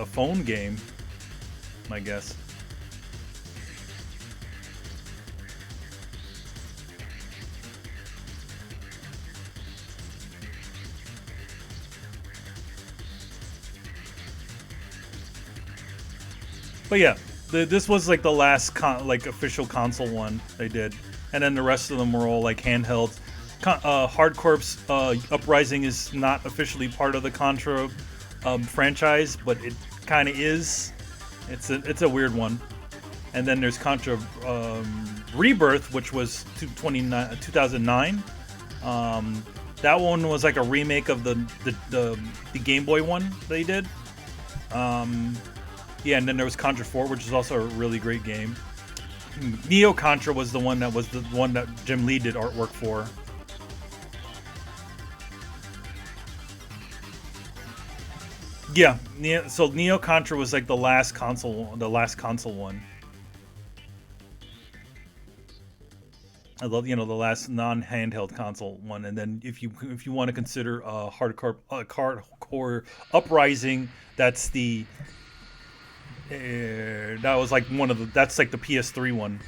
phone game, I guess. But yeah, this was like the last official console one they did, and then the rest of them were all like handhelds. Hardcorp's Uprising is not officially part of the Contra franchise, but it kind of is. It's a weird one. And then there's Contra Rebirth, which was 2009. That one was like a remake of the Game Boy one they did. Yeah, and then there was Contra 4, which is also a really great game. Neo Contra was the one that Jim Lee did artwork for. Yeah, so Neo Contra was like the last console one. I love, the last non-handheld console one, and then if you want to consider hardcore Uprising, that's the that was like that's like the PS3 one.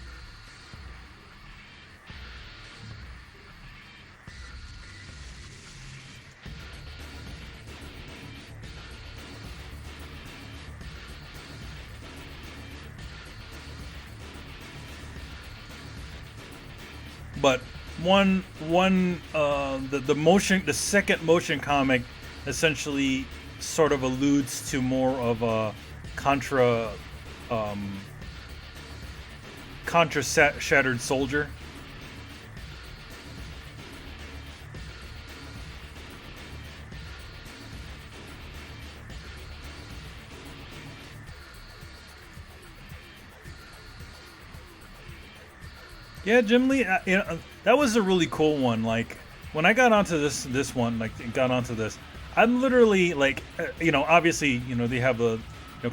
But the second motion comic essentially sort of alludes to more of a Contra Shattered Soldier. Yeah, Jim Lee, that was a really cool one. Like, when I got onto this one, I'm literally like, obviously, they have the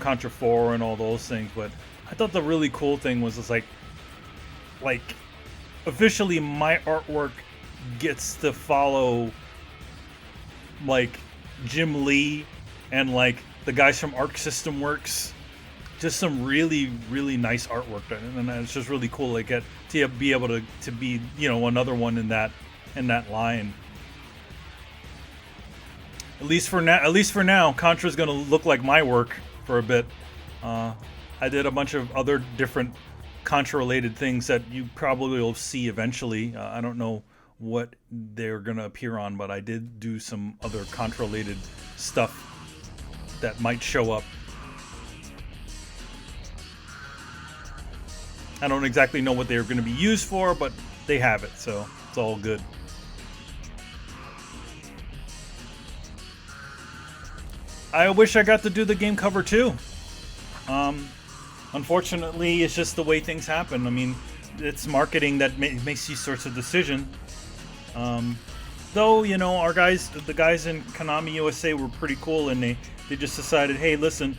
Contra 4 and all those things, but I thought the really cool thing was just like officially my artwork gets to follow like Jim Lee and like the guys from Arc System Works. Just some really, really nice artwork, and it's just really cool. Like to be able to be another one in that line. At least for now, Contra's gonna look like my work for a bit. I did a bunch of other different Contra-related things that you probably will see eventually. I don't know what they're gonna appear on, but I did do some other Contra-related stuff that might show up. I don't exactly know what they're going to be used for, but they have it, so it's all good. I wish I got to do the game cover too. Unfortunately, it's just the way things happen. I mean, it's marketing that makes these sorts of decisions. Though, the guys in Konami USA were pretty cool, and they just decided, hey, listen,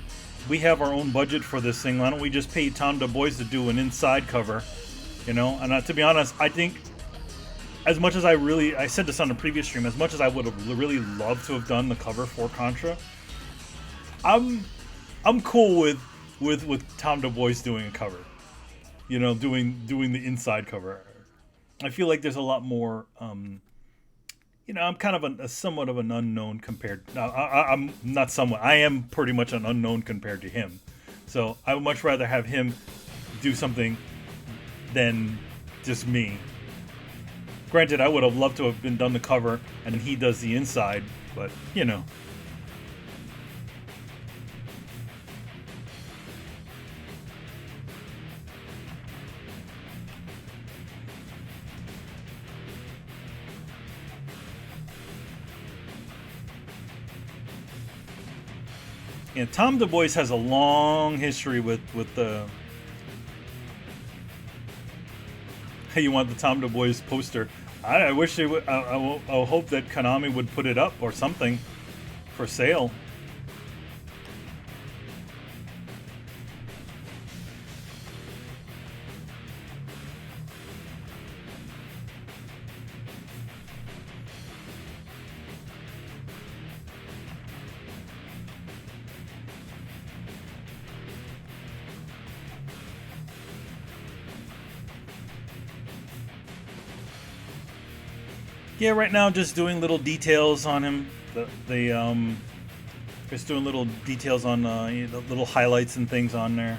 we have our own budget for this thing. Why don't we just pay Tom Du Bois to do an inside cover? And to be honest, I think as much as I said this on the previous stream, as much as I would have really loved to have done the cover for Contra, I'm cool with Tom Du Bois doing a cover. Doing the inside cover. I feel like there's a lot more. I'm kind of a somewhat of an unknown compared. I'm not somewhat. I am pretty much an unknown compared to him. So I would much rather have him do something than just me. Granted, I would have loved to have been done the cover and he does the inside, but Tom Du Bois has a long history with the. Hey, you want the Tom Du Bois poster? I wish they would. I hope that Konami would put it up or something for sale. Yeah, right now just doing little details on him. Just doing little details on little highlights and things on there.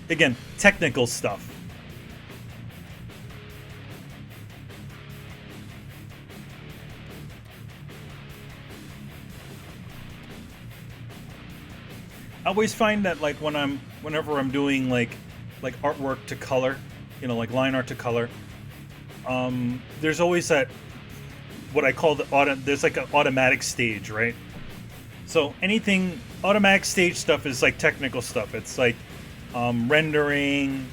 Again, technical stuff. I always find that like whenever I'm doing like artwork to color, like line art to color, there's always that what I call there's like an automatic stage, right? So anything automatic stage stuff is like technical stuff. It's like rendering,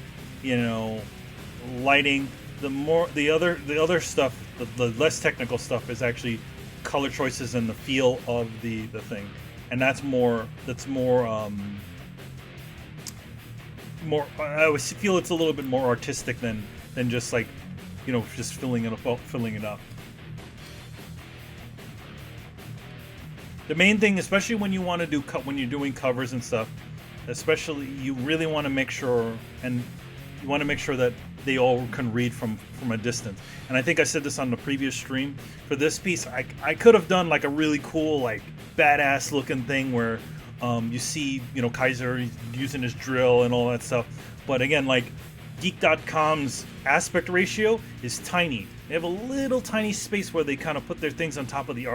lighting. The other stuff, the less technical stuff is actually color choices and the feel of the thing. And that's more I always feel it's a little bit more artistic than just like just filling it up. The main thing, especially when you want to do when you're doing covers and stuff, especially you really want to make sure that they all can read from a distance. And I think I said this on the previous stream. For this piece, I could have done like a really cool, like badass looking thing where you see Kaiser using his drill and all that stuff. But again, like Geek.com's aspect ratio is tiny. They have a little tiny space where they kind of put their things on top of the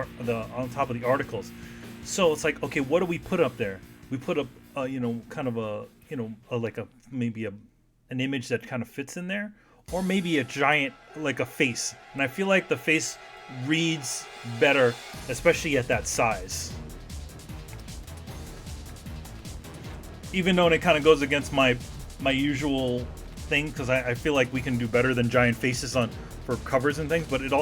articles. So it's like, okay, what do we put up there? We put up kind of an image that kind of fits in there, or maybe a giant like a face. And I feel like the face reads better, especially at that size. Even though it kind of goes against my usual thing, because I feel like we can do better than giant faces for covers and things, but it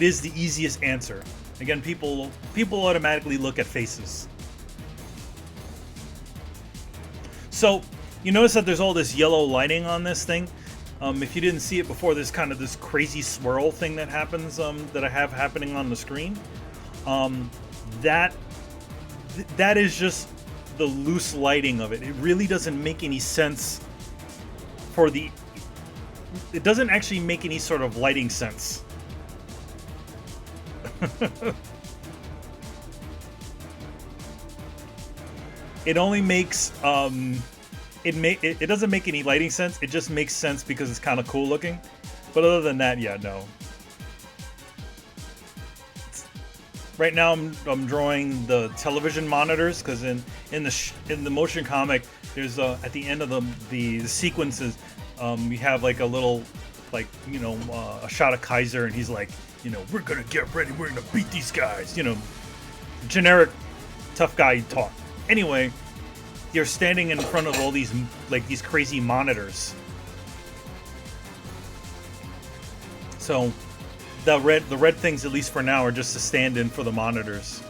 is the easiest answer. Again, people automatically look at faces. So you notice that there's all this yellow lighting on this thing. If you didn't see it before, there's kind of this crazy swirl thing that happens that I have happening on the screen. That is just the loose lighting of it. It really doesn't make any sense it doesn't actually make any sort of lighting sense. It only makes it doesn't make any lighting sense. It just makes sense because it's kind of cool looking. But other than that, yeah, no. Right now, I'm drawing the television monitors because in the motion comic, there's at the end of the sequences, we have like a little a shot of Kaiser, and he's like, we're gonna get ready, we're gonna beat these guys, generic tough guy talk. Anyway, you're standing in front of all these these crazy monitors. So the red things, at least for now, are just a stand-in for the monitors.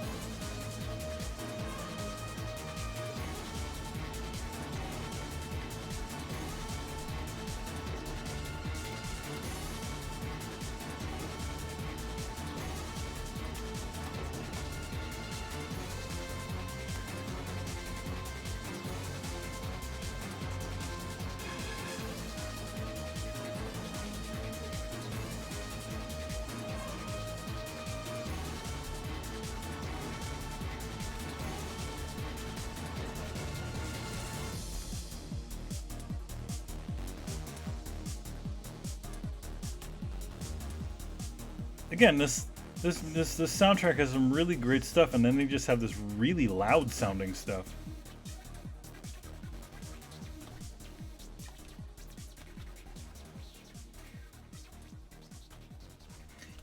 Again, this soundtrack has some really great stuff, and then they just have this really loud sounding stuff.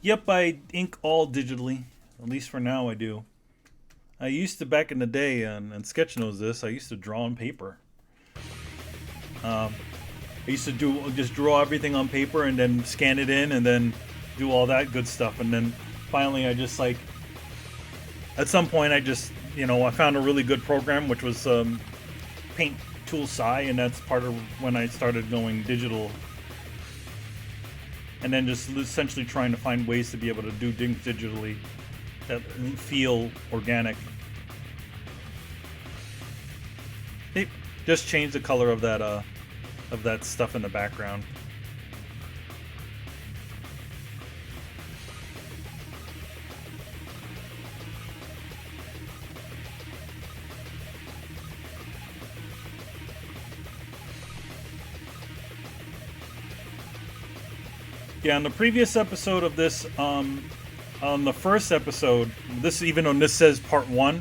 Yep, I ink all digitally. At least for now I do. I used to back in the day, and Sketch knows this, I used to draw on paper. I used to just draw everything on paper and then scan it in and then do all that good stuff. And then finally I just at some point I just, I found a really good program, which was Paint Tool Sci, and that's part of when I started going digital. And then just essentially trying to find ways to be able to do things digitally that feel organic. Hey, just change the color of that stuff in the background. Yeah, on the previous episode of this, on the first episode, this even though this says part 1,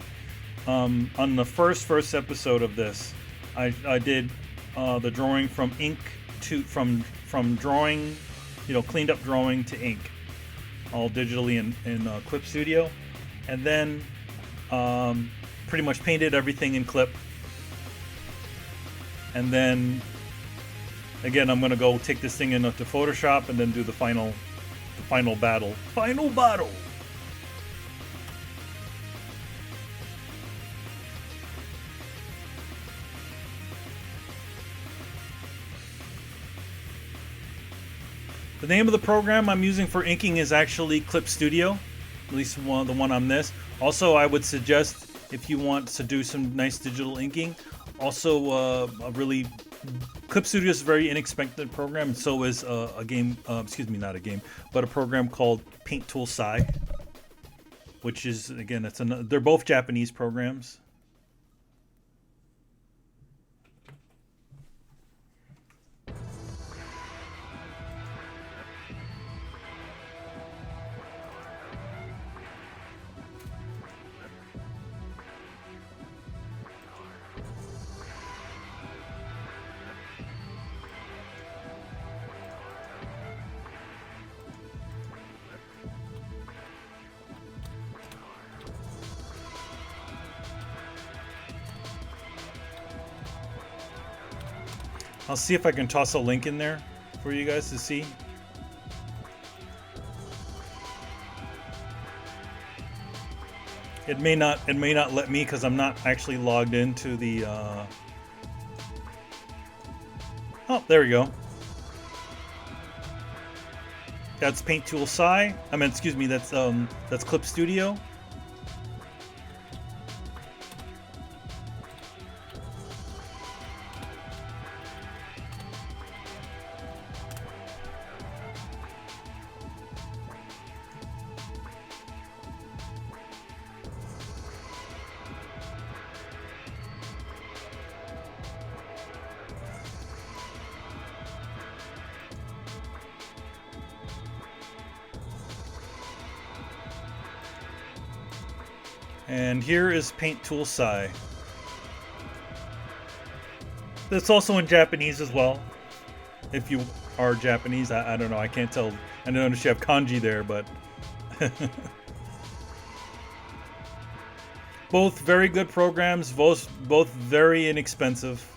on the first episode of this, I did the drawing from ink to from drawing, cleaned up drawing to ink, all digitally in Clip Studio, and then pretty much painted everything in Clip, and then again I'm gonna go take this thing into Photoshop and then do the final battle. Final battle. The name of the program I'm using for inking is actually Clip Studio, at least the one on this. Also, I would suggest, if you want to do some nice digital inking, also Clip Studio is a very inexpensive program, and so is a game, not a game, but a program called Paint Tool Sai, which is, again, they're both Japanese programs. I'll see if I can toss a link in there for you guys to see. It may not let me because I'm not actually logged into the Oh, there we go. That's Paint Tool Sai. That's Clip Studio. And here is Paint Tool Sai. That's also in Japanese as well. If you are Japanese, I don't know, I can't tell. I don't know if you have kanji there, but both very good programs, both very inexpensive.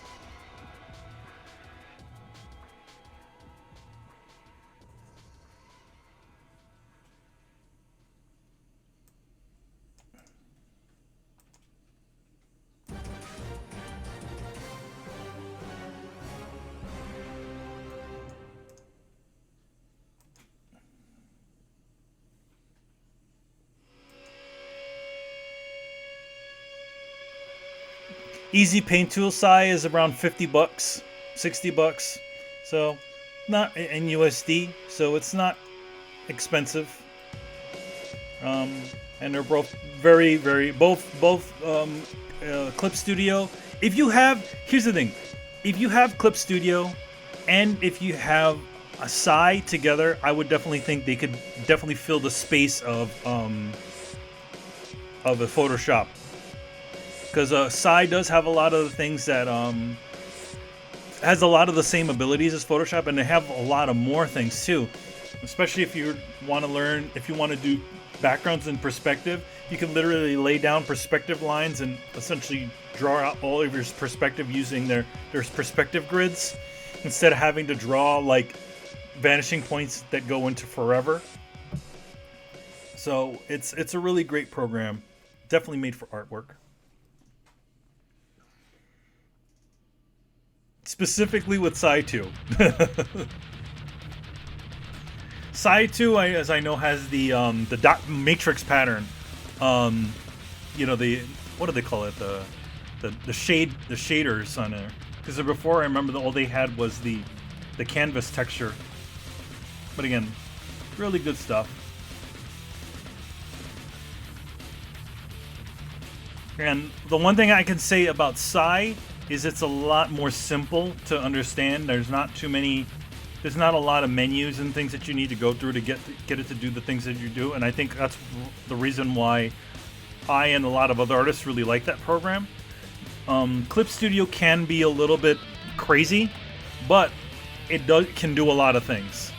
Easy Paint Tool Sai is around $50, $60, so not in USD, so it's not expensive. And they're both both Clip Studio. Here's the thing, if you have Clip Studio and if you have a Sai together, I would definitely think they could definitely fill the space of a Photoshop. Because Sai does have a lot of the things that has a lot of the same abilities as Photoshop, and they have a lot of more things too. Especially if you want to do backgrounds in perspective, you can literally lay down perspective lines and essentially draw out all of your perspective using their perspective grids, instead of having to draw like vanishing points that go into forever. So it's a really great program, definitely made for artwork. Specifically with Sai 2. Sai 2, as I know, has the dot matrix pattern. What do they call it? The shaders on there. Because before, I remember all they had was the canvas texture. But again, really good stuff. And the one thing I can say about Sai is it's a lot more simple to understand. There's not too many there's not a lot of menus and things that you need to go through to get it to do the things that you do, and I think that's the reason why I and a lot of other artists really like that program. Clip Studio can be a little bit crazy, but it can do a lot of things.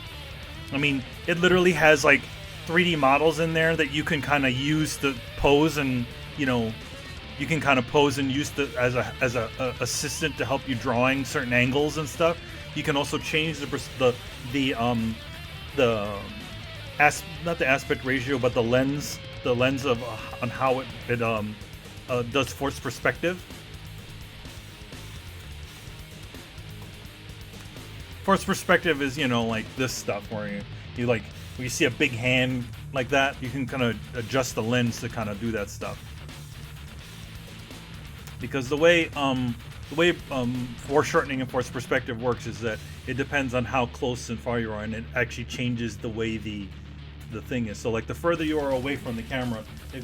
I mean, it literally has like 3D models in there that you can kind of use to pose, and you can kind of pose and use as a assistant to help you drawing certain angles and stuff. You can also change not the aspect ratio, but the lens of on how it does forced perspective. Forced perspective is like this stuff where you see a big hand like that, you can kind of adjust the lens to kind of do that stuff. Because the way foreshortening and forced perspective works is that it depends on how close and far you are, and it actually changes the way the thing is. So like the further you are away from the camera, the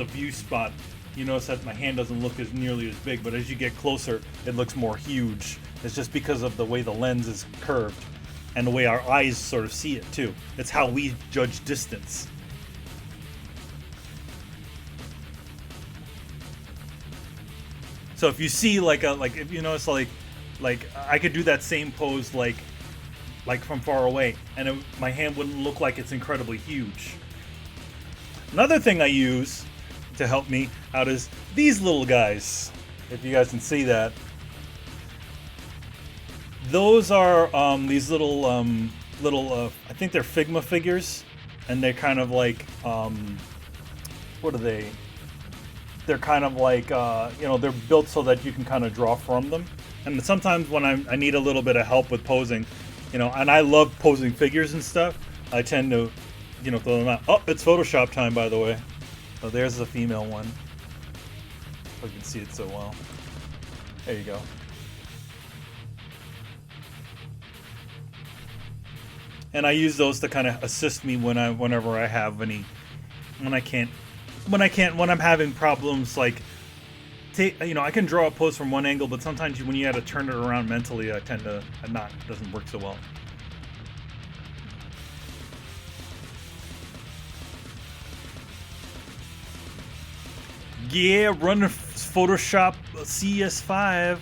view spot, you notice that my hand doesn't look as nearly as big, but as you get closer, it looks more huge. It's just because of the way the lens is curved and the way our eyes sort of see it too. It's how we judge distance. So if you see if you notice like I could do that same pose like from far away, and my hand wouldn't look like it's incredibly huge. Another thing I use to help me out is these little guys. If you guys can see that, those are these little I think they're Figma figures, and they're kind of like what are they? They're kind of like they're built so that you can kind of draw from them. And sometimes when I need a little bit of help with posing, and I love posing figures and stuff, I tend to throw them out. Oh, it's Photoshop time, by the way. Oh, there's the female one. If I can see it so well. There you go. And I use those to kind of assist me whenever I have when I'm having problems, like I can draw a pose from one angle, but sometimes when you have to turn it around mentally, I tend to it doesn't work so well. Yeah, run Photoshop CS5.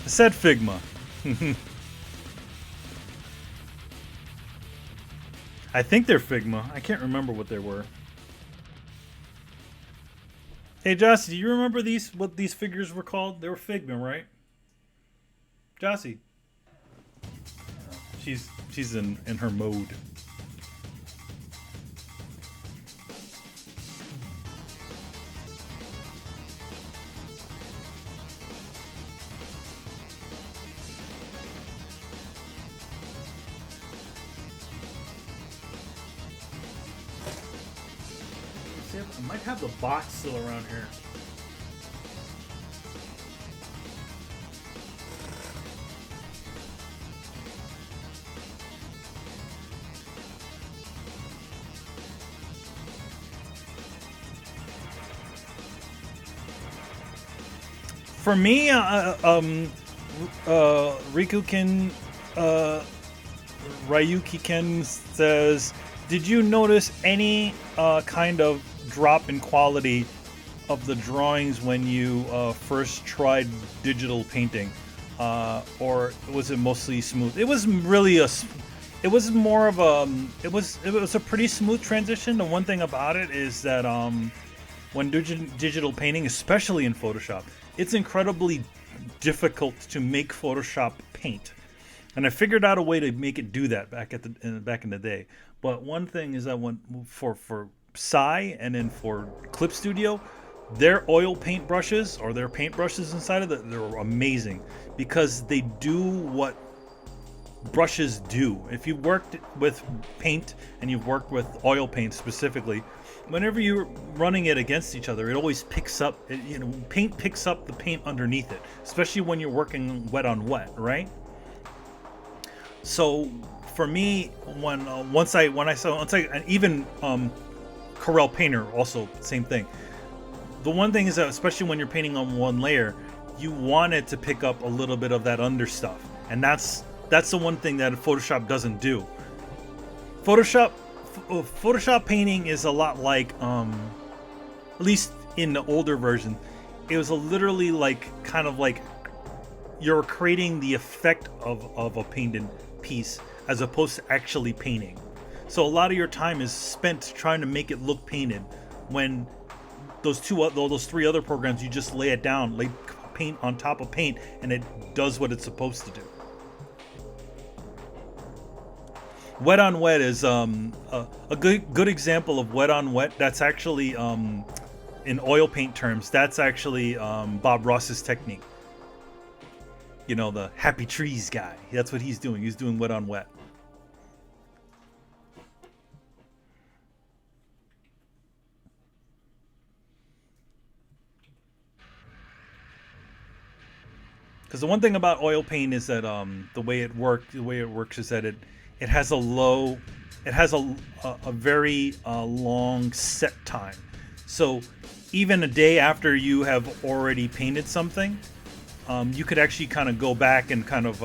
I said Figma. I think they're Figma. I can't remember what they were. Hey, Jossie, do you remember what these figures were called? They were Figma, right? Jossie. She's in her mode. I might have the box still around here. For me, Ryuki-ken says, did you notice any kind of drop in quality of the drawings when you first tried digital painting, or was it mostly smooth? It was really it was a pretty smooth transition. The one thing about it is that when digital painting, especially in Photoshop, it's incredibly difficult to make Photoshop paint, and I figured out a way to make it do that back in the day. But one thing is that when for Psy and then for Clip Studio, their oil paint brushes or their paint brushes inside of it, they're amazing because they do what brushes do. If you've worked with paint and you've worked with oil paint specifically, whenever you're running it against each other, it always picks up, paint picks up the paint underneath it, especially when you're working wet on wet, right? So for me, once I even Corel Painter also same thing. The one thing is that especially when you're painting on one layer, you want it to pick up a little bit of that under stuff, and that's the one thing that Photoshop doesn't do. Photoshop painting is a lot like, at least in the older version, it was literally like kind of like you're creating the effect of a painted piece as opposed to actually painting. So a lot of your time is spent trying to make it look painted, when those three other programs, you just lay it down, lay paint on top of paint, and it does what it's supposed to do. Wet on wet is a good example of wet on wet. That's actually, in oil paint terms, that's actually Bob Ross's technique. You know, the happy trees guy. That's what he's doing. He's doing wet on wet. Because the one thing about oil paint is that the way it works is that it has a very long set time. So even a day after you have already painted something, you could actually kind of go back and kind of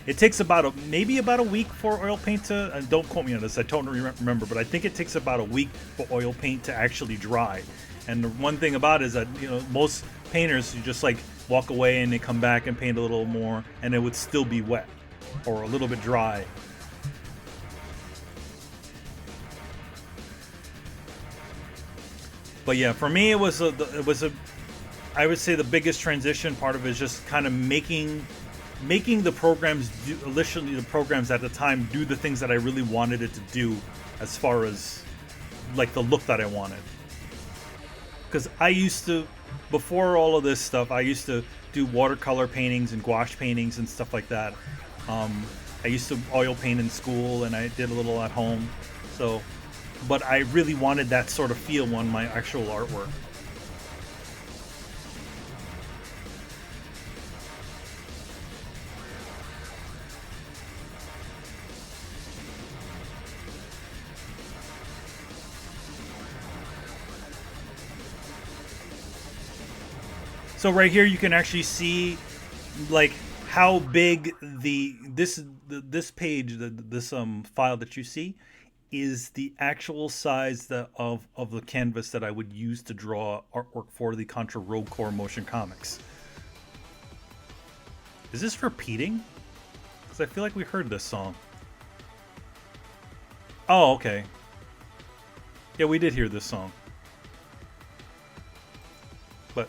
it takes maybe about a week for oil paint to, and don't quote me on this, I don't remember, but I think it takes about a week for oil paint to actually dry. And the one thing about it is that, you know, most painters, you just like walk away and they come back and paint a little more, and it would still be wet or a little bit dry. But yeah, for me, I would say the biggest transition part of it is just kind of making the programs initially, the programs at the time, do the things that I really wanted it to do, as far as like the look that I wanted. Because I used to, before all of this stuff, I used to do watercolor paintings and gouache paintings and stuff like that. I used to oil paint in school, and I did a little at home. So, but I really wanted that sort of feel on my actual artwork. So right here you can actually see like how big this page, this file that you see, is the actual size of the canvas that I would use to draw artwork for the Contra Rogue Core motion comics. Is this repeating? Because I feel like we heard this song. Oh, okay. Yeah, we did hear this song. But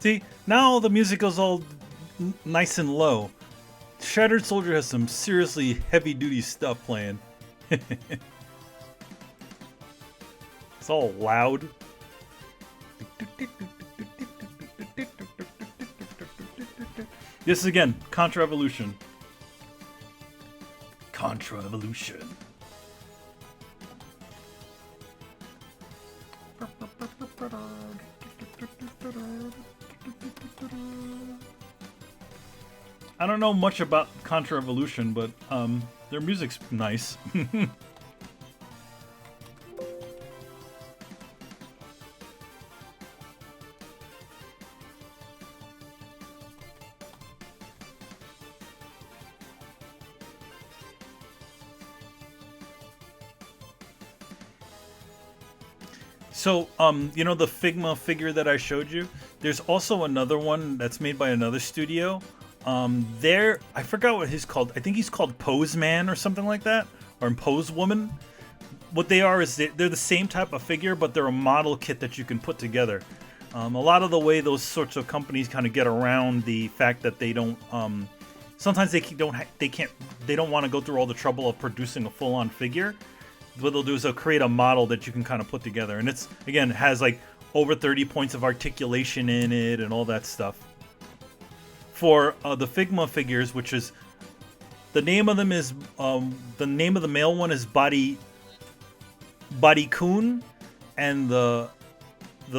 see, now the music goes all nice and low. Shattered Soldier has some seriously heavy-duty stuff playing. It's all loud. This is again Contra Evolution. Contra Evolution. I don't know much about Contra Evolution, but their music's nice. So, you know the Figma figure that I showed you? There's also another one that's made by another studio. There, I forgot what he's called. I think he's called Pose Man or something like that, or Pose Woman. What they are is they're the same type of figure, but they're a model kit that you can put together. A lot of the way those sorts of companies kind of get around the fact that they don't. Sometimes they don't want to go through all the trouble of producing a full-on figure. What they'll do is they'll create a model that you can kind of put together, and it's again has like over 30 points of articulation in it and all that stuff. For the Figma figures, which is the name of them is the name of the male one is Body Kun, and the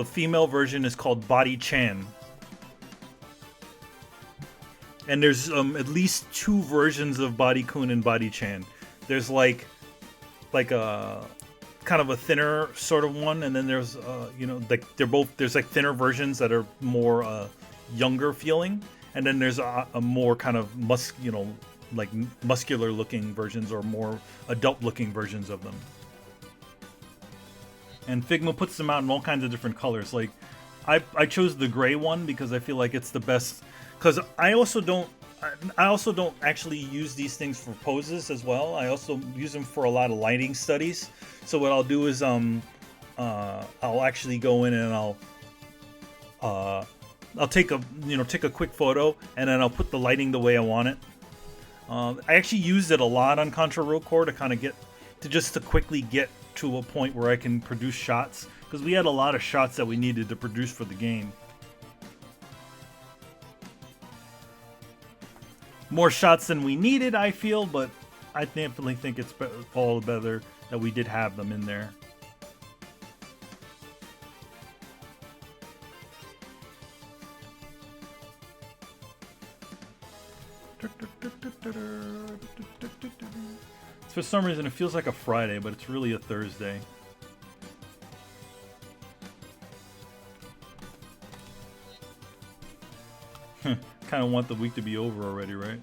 female version is called Body Chan. And there's at least 2 versions of Body Kun and Body Chan. There's like a kind of a thinner sort of one, and then there's like there's like thinner versions that are more younger feeling, and then there's a more kind of like muscular looking versions or more adult looking versions of them. And Figma puts them out in all kinds of different colors. Like I chose the gray one because I feel like it's the best. Because I also don't actually use these things for poses as well. I also use them for a lot of lighting studies. So what I'll do is I'll actually go in and I'll take a quick photo, and then I'll put the lighting the way I want it. I actually used it a lot on Contra Road Core to kind of to quickly get to a point where I can produce shots, because we had a lot of shots that we needed to produce for the game. More shots than we needed, I feel, but I definitely think it's all better that we did have them in there. For some reason, it feels like a Friday, but it's really a Thursday. Kind of want the week to be over already, right?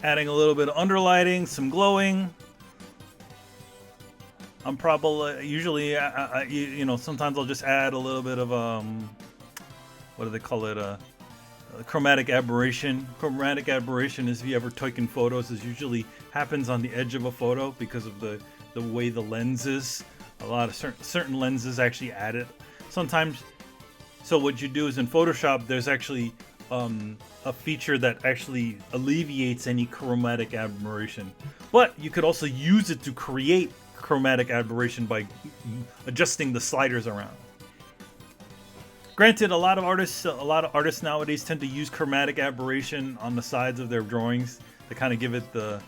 Adding a little bit of underlighting, some glowing. I'm probably usually sometimes I'll just add a little bit of what do they call it, chromatic aberration. Chromatic aberration is, if you ever taken photos, is usually happens on the edge of a photo because of the way the lens is. A lot of certain lenses actually add it sometimes. So what you do is in Photoshop there's actually a feature that actually alleviates any chromatic aberration, but you could also use it to create chromatic aberration by adjusting the sliders around. Granted, a lot of artists nowadays tend to use chromatic aberration on the sides of their drawings to kind of give it the.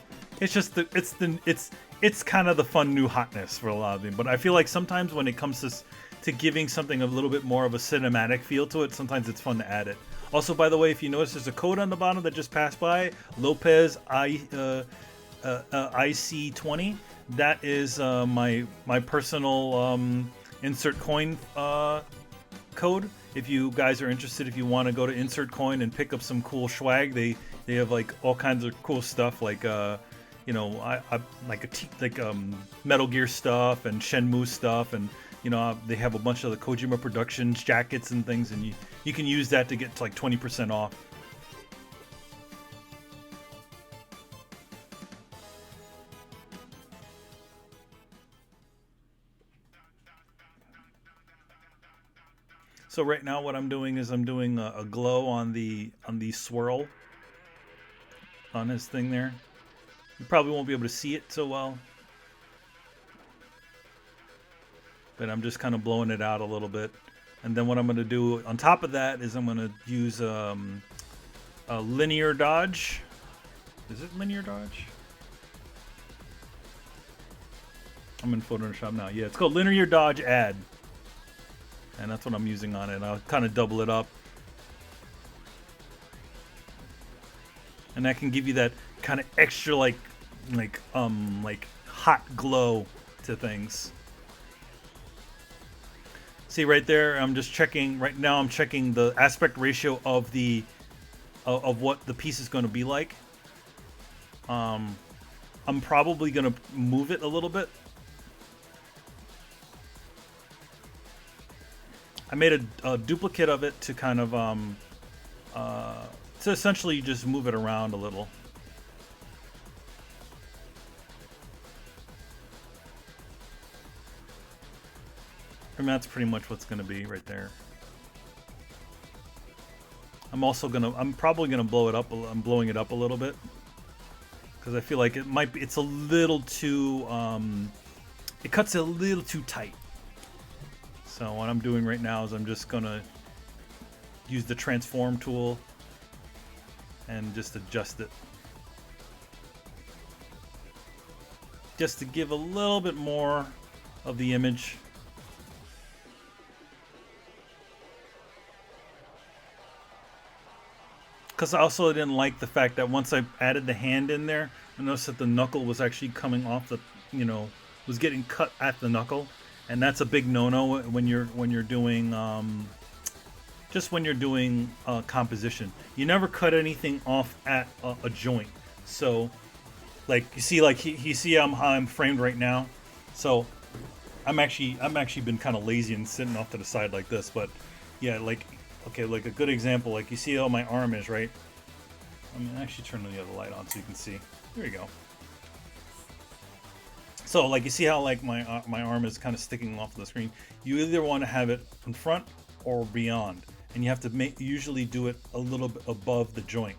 It's kind of the fun new hotness for a lot of them. But I feel like sometimes when it comes to giving something a little bit more of a cinematic feel to it, sometimes it's fun to add it. Also, by the way, if you notice, there's a code on the bottom that just passed by. Lopez IC20. That is my personal insert coin code. If you guys are interested, if you want to go to Insert Coin and pick up some cool swag, they have like all kinds of cool stuff, like Metal Gear stuff and Shenmue stuff, and they have a bunch of the Kojima Productions jackets and things, and you can use that to get to like 20% off. So right now what I'm doing is I'm doing a glow on the swirl on his thing there. You probably won't be able to see it so well. but I'm just kind of blowing it out a little bit. And then what I'm going to do on top of that is I'm going to use a linear dodge. Is it linear dodge? I'm in Photoshop now. Yeah, it's called linear dodge add. And that's what I'm using on it. I'll kind of double it up. And that can give you that kind of extra like hot glow to things. See right there, I'm just checking right now. I'm checking the aspect ratio of the of what the piece is going to be like. I'm probably going to move it a little bit. I made a duplicate of it to kind of to essentially just move it around a little. And that's pretty much what's going to be right there. I'm probably gonna blow it up. I'm blowing it up a little bit because I feel like it might be. It's a little too. It cuts a little too tight. So what I'm doing right now is I'm just gonna use the transform tool and just adjust it, just to give a little bit more of the image. Because I also didn't like the fact that once I added the hand in there, I noticed that the knuckle was actually coming off the, was getting cut at the knuckle, and that's a big no-no when you're doing just when you're doing composition. You never cut anything off at a joint. So, like you see, you see how I'm framed right now. So, I'm actually been kind of lazy and sitting off to the side like this, but yeah, like. Okay, like a good example, like you see how my arm is, right? I'm gonna actually turn the other light on so you can see. There you go. So, like you see how like my arm is kind of sticking off the screen. You either want to have it in front or beyond, and you have to usually do it a little bit above the joint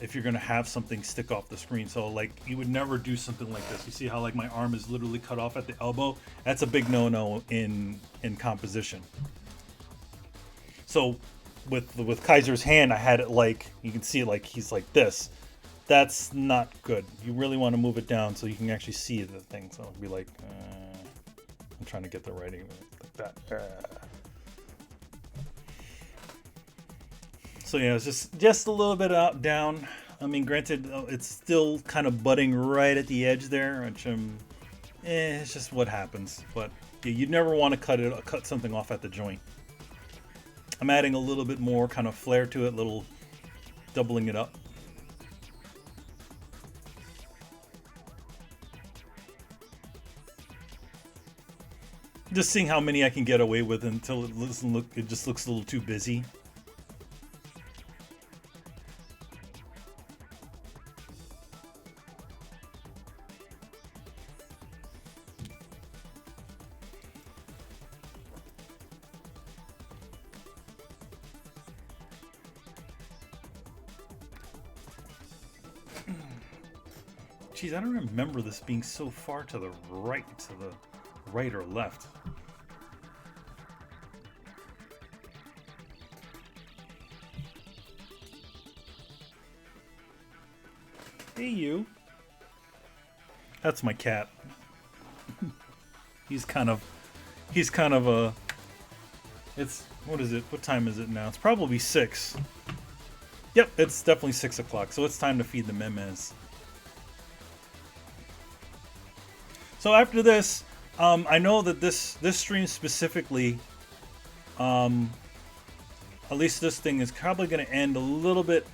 if you're gonna have something stick off the screen. So, like you would never do something like this. You see how like my arm is literally cut off at the elbow? That's a big no-no in composition. So with Kaiser's hand, I had it like, you can see it like he's like this. That's not good. You really want to move it down so you can actually see the thing. So it'll be like, I'm trying to get the writing like that. So yeah, it's just a little bit out down. I mean, granted, it's still kind of butting right at the edge there, which it's just what happens. But yeah, you'd never want to cut something off at the joint. I'm adding a little bit more kind of flair to it, little doubling it up. Just seeing how many I can get away with until it doesn't look, it just looks a little too busy. Jeez, I don't remember this being so far to the right or left. Hey, you. That's my cat. He's kind of a. It's, what is it? What time is it now? It's probably 6. Yep, it's definitely 6 o'clock. So it's time to feed the memes. So after this, I know that this stream specifically, at least this thing is probably going to end a little bit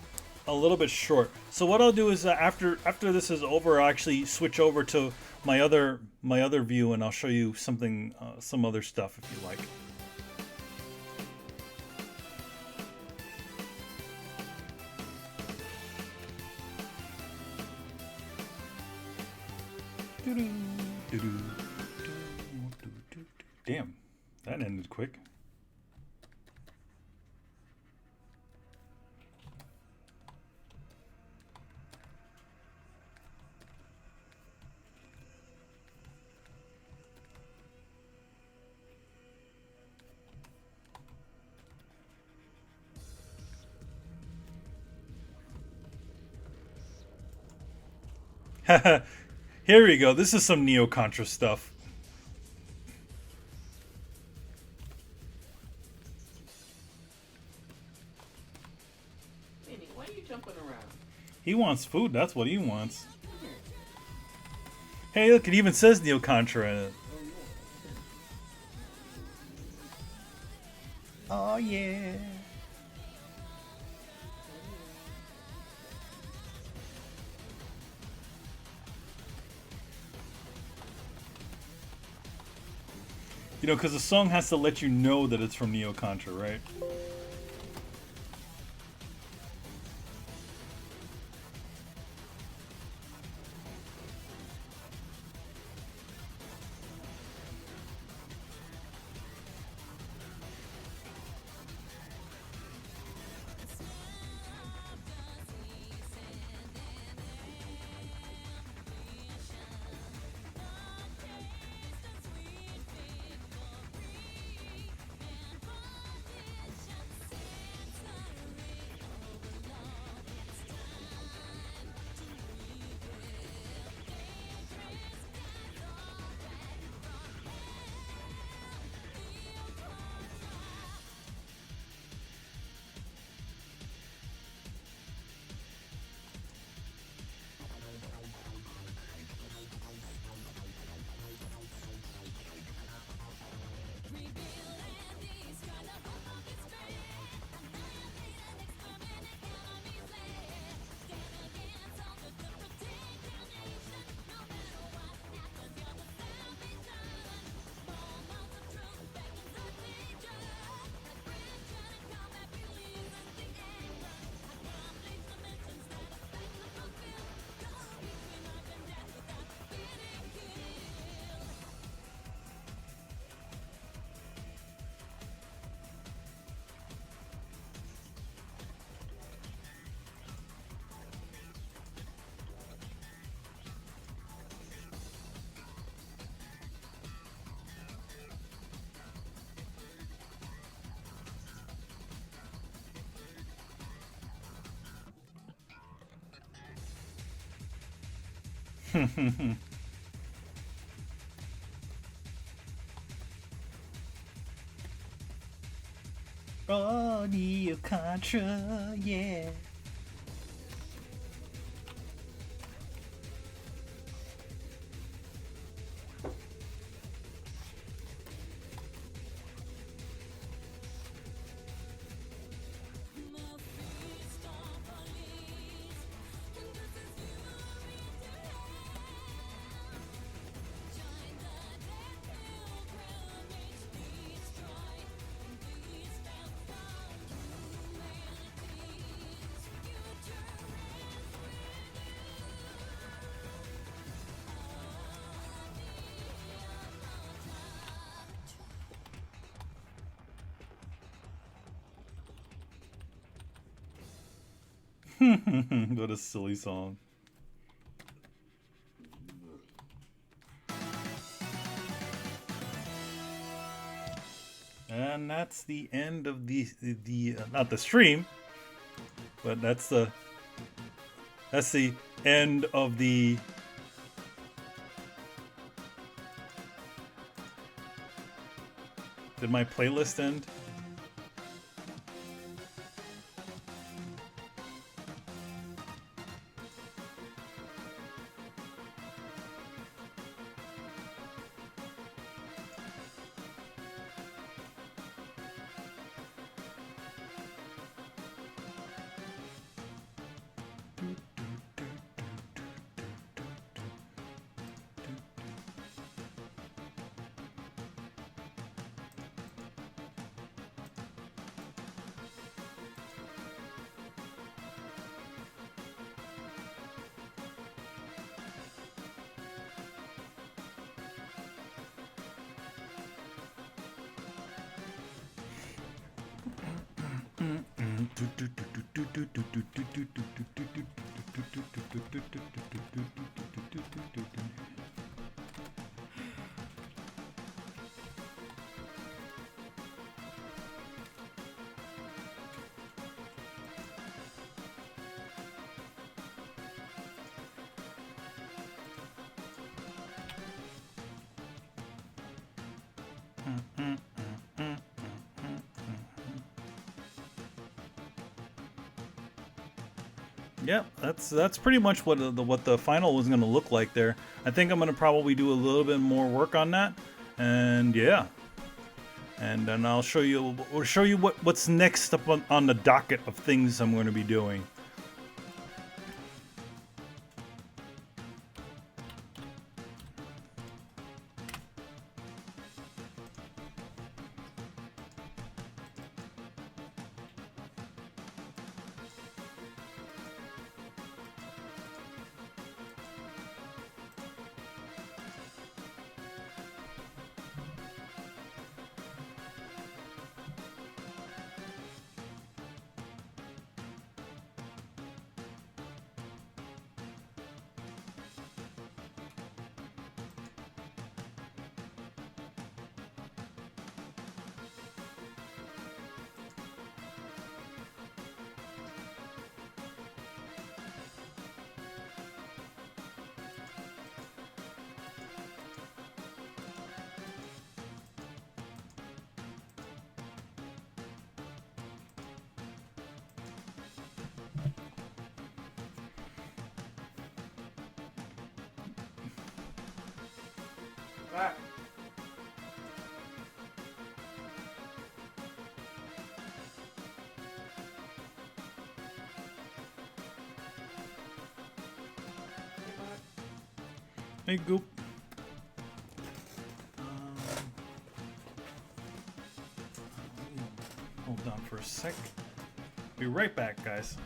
short. So what I'll do is after this is over, I'll actually switch over to my other view, and I'll show you something, some other stuff if you like. Damn, that ended quick. Here we go. This is some Neo Contra stuff. Manny, why are you jumping around? He wants food. That's what he wants. Hey, look, it even says Neo Contra in it. Oh, yeah. You know, because the song has to let you know that it's from Neo Contra, right? Oh, Neo Contra, yeah. What a silly song. And that's the end of the not the stream, but that's the end of the Did my playlist end? Yep, that's pretty much what the final was going to look like there. I think I'm going to probably do a little bit more work on that, and yeah, and then I'll show you what's next up on the docket of things I'm going to be doing. Back. Hey, Goop. Hold on for a sec. Be right back, guys.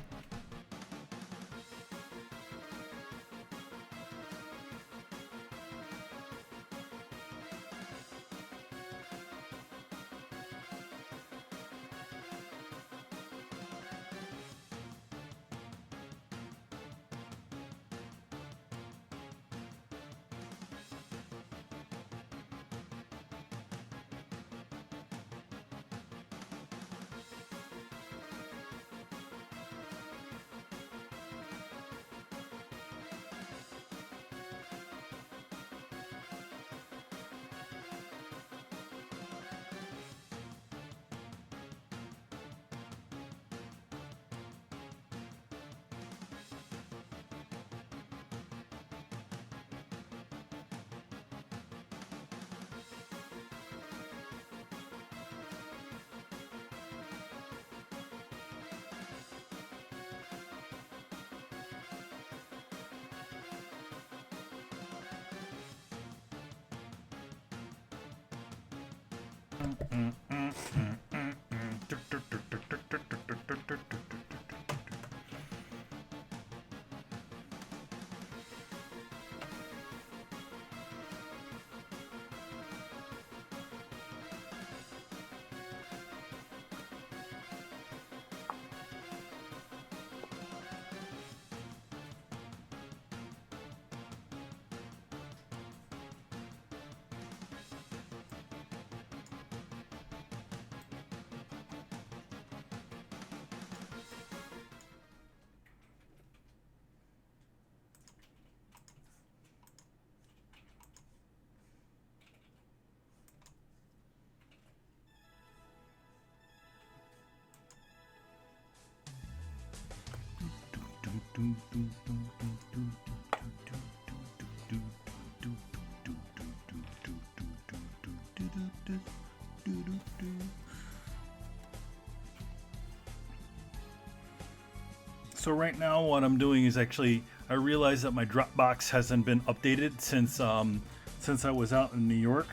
So right now what I'm doing is actually, I realize that my Dropbox hasn't been updated since I was out in New York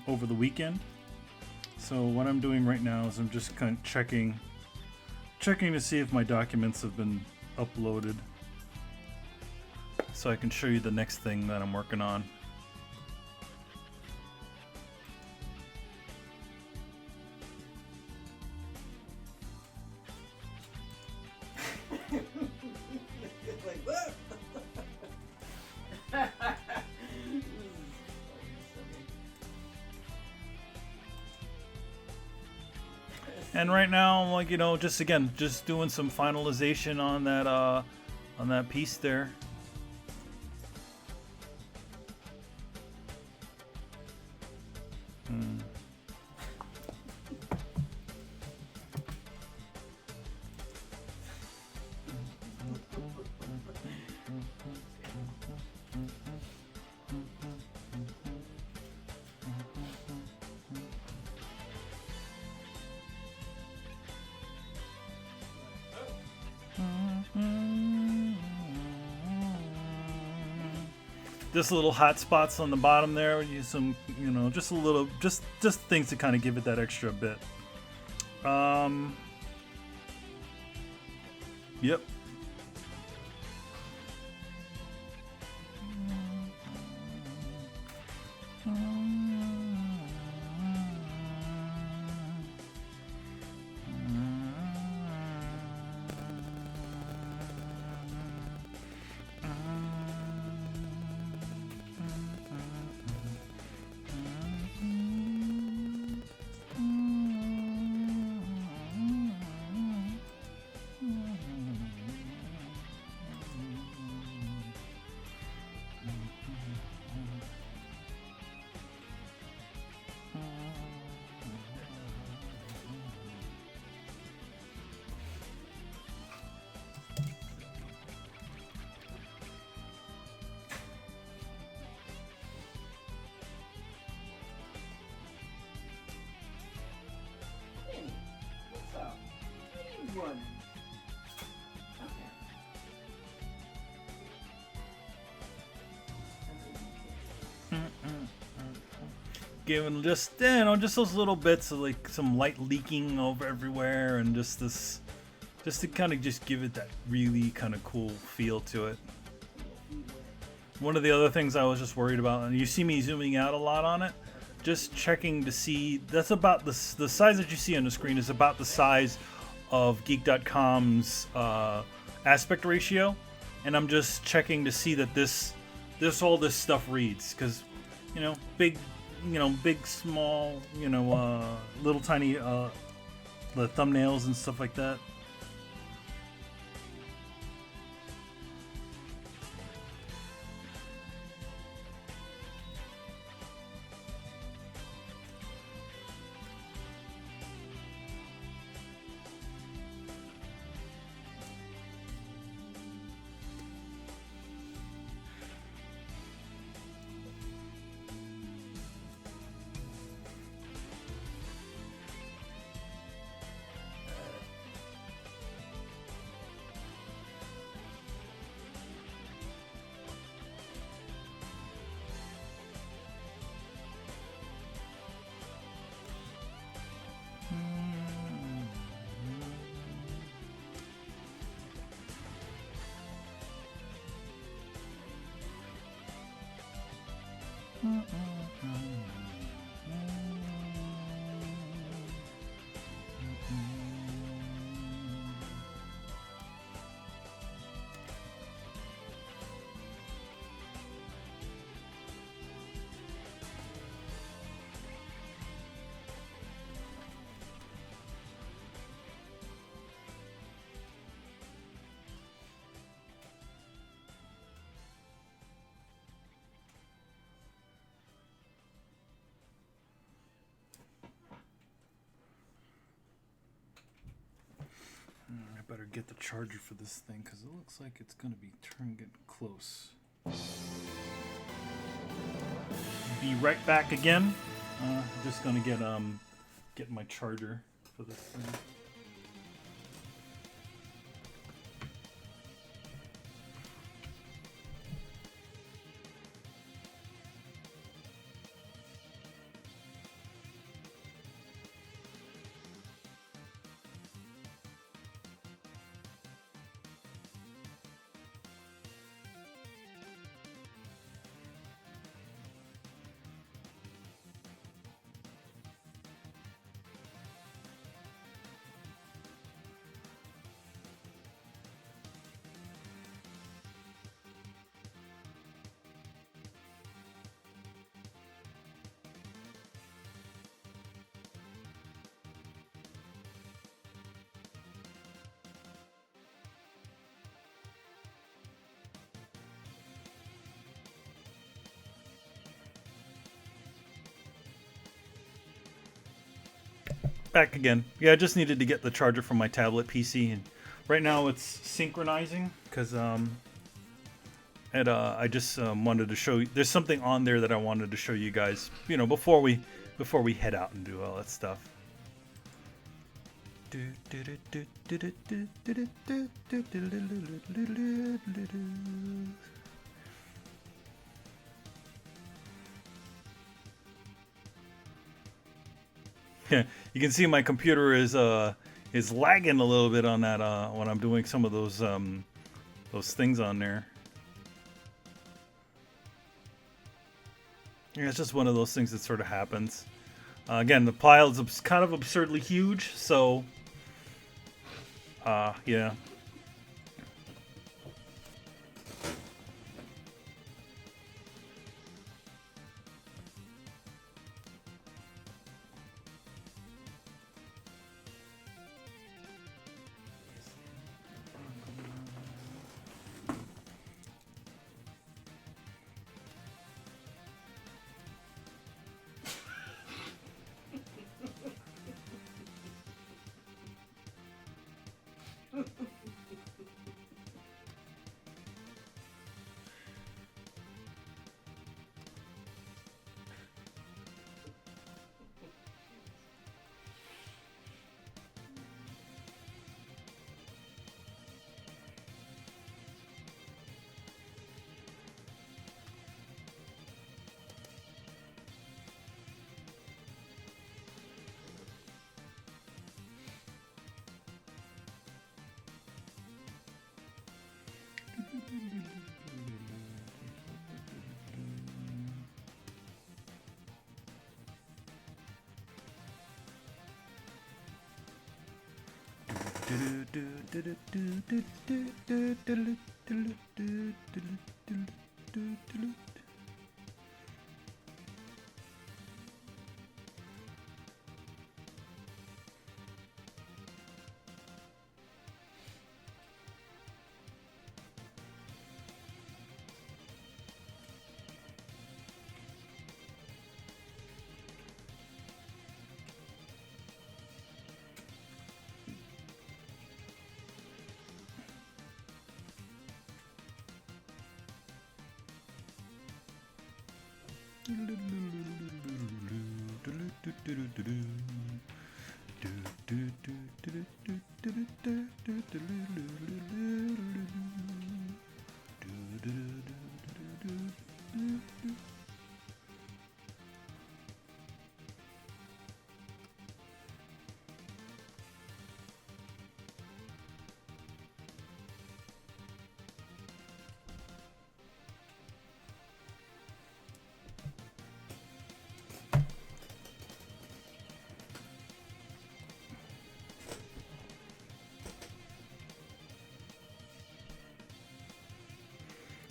over the weekend. So what I'm doing right now is I'm just kind of checking to see if my documents have been uploaded, so I can show you the next thing that I'm working on. Like what? And right now, I'm like, just doing some finalization on that piece there. Just little hot spots on the bottom there. Use some, you know, just a little, just things to kind of give it that extra bit. Yep. Running. Giving just, you know, just those little bits of like some light leaking over everywhere, and just this, just to kind of just give it that really kind of cool feel to it. One of the other things I was just worried about, and you see me zooming out a lot on it, just checking to see, that's about the size that you see on the screen is about the size of Geek.com's aspect ratio, and I'm just checking to see that this all this stuff reads, because, you know, big, small, little tiny the thumbnails and stuff like that. I better get the charger for this thing, because it looks like it's going to be getting close. Be right back again. Just going to get my charger for this thing. Back again. Yeah, I just needed to get the charger from my tablet PC, and right now it's synchronizing because I just wanted to show you. There's something on there that I wanted to show you guys, before we head out and do all that stuff. Yeah, you can see my computer is lagging a little bit on that when I'm doing some of those things on there. Yeah, it's just one of those things that sort of happens. Again, the pile is kind of absurdly huge, so yeah.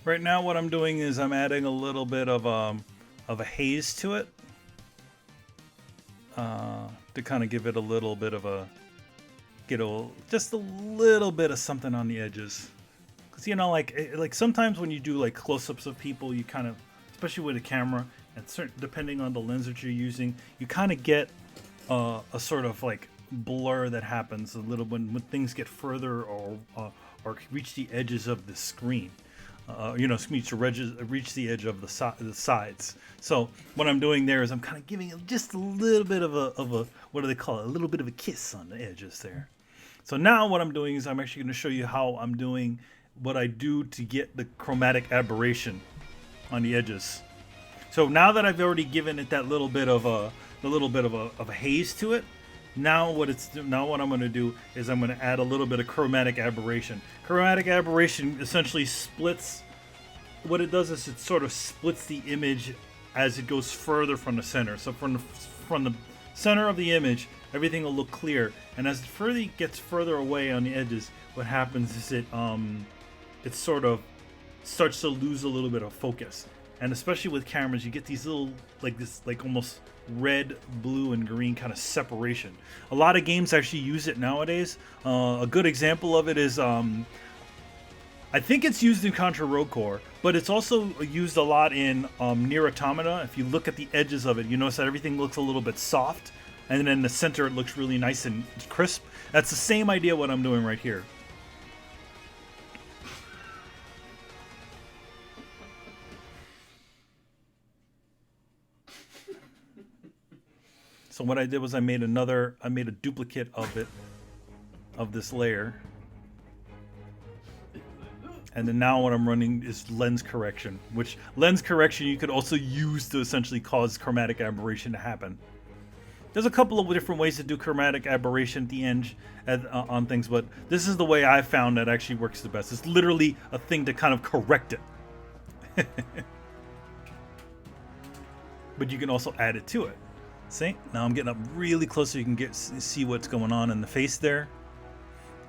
Right now, what I'm doing is I'm adding a little bit of a haze to it to kind of give it a little bit of just a little bit of something on the edges. Cause like sometimes when you do like close-ups of people, you kind of, especially with a camera, and depending on the lens that you're using, you kind of get a sort of like blur that happens a little when things get further or reach the edges of the screen. Reach the edge of the sides. So what I'm doing there is I'm kind of giving it just a little bit of a what do they call it? A little bit of a kiss on the edges there. So now what I'm doing is I'm actually going to show you how I'm doing what I do to get the chromatic aberration on the edges. So now that I've already given it that little bit of a haze to it, now what I'm going to do is I'm going to add a little bit of chromatic aberration. Chromatic aberration essentially splits. What it does is it sort of splits the image as it goes further from the center. So from the center of the image, everything will look clear, and as it gets further away on the edges, what happens is it sort of starts to lose a little bit of focus. And especially with cameras, you get these little like almost red, blue, and green kind of separation. A lot of games actually use it nowadays. A good example of it is I think it's used in Contra Rogue Core, but it's also used a lot in Nier Automata. If you look at the edges of it, you notice that everything looks a little bit soft, and then in the center it looks really nice and crisp. That's the same idea what I'm doing right here. So what I did was I made a duplicate of this layer. And then now what I'm running is lens correction, which lens correction you could also use to essentially cause chromatic aberration to happen. There's a couple of different ways to do chromatic aberration at the end on things, but this is the way I found that actually works the best. It's literally a thing to kind of correct it. But you can also add it to it. See? Now I'm getting up really close so you can see what's going on in the face there.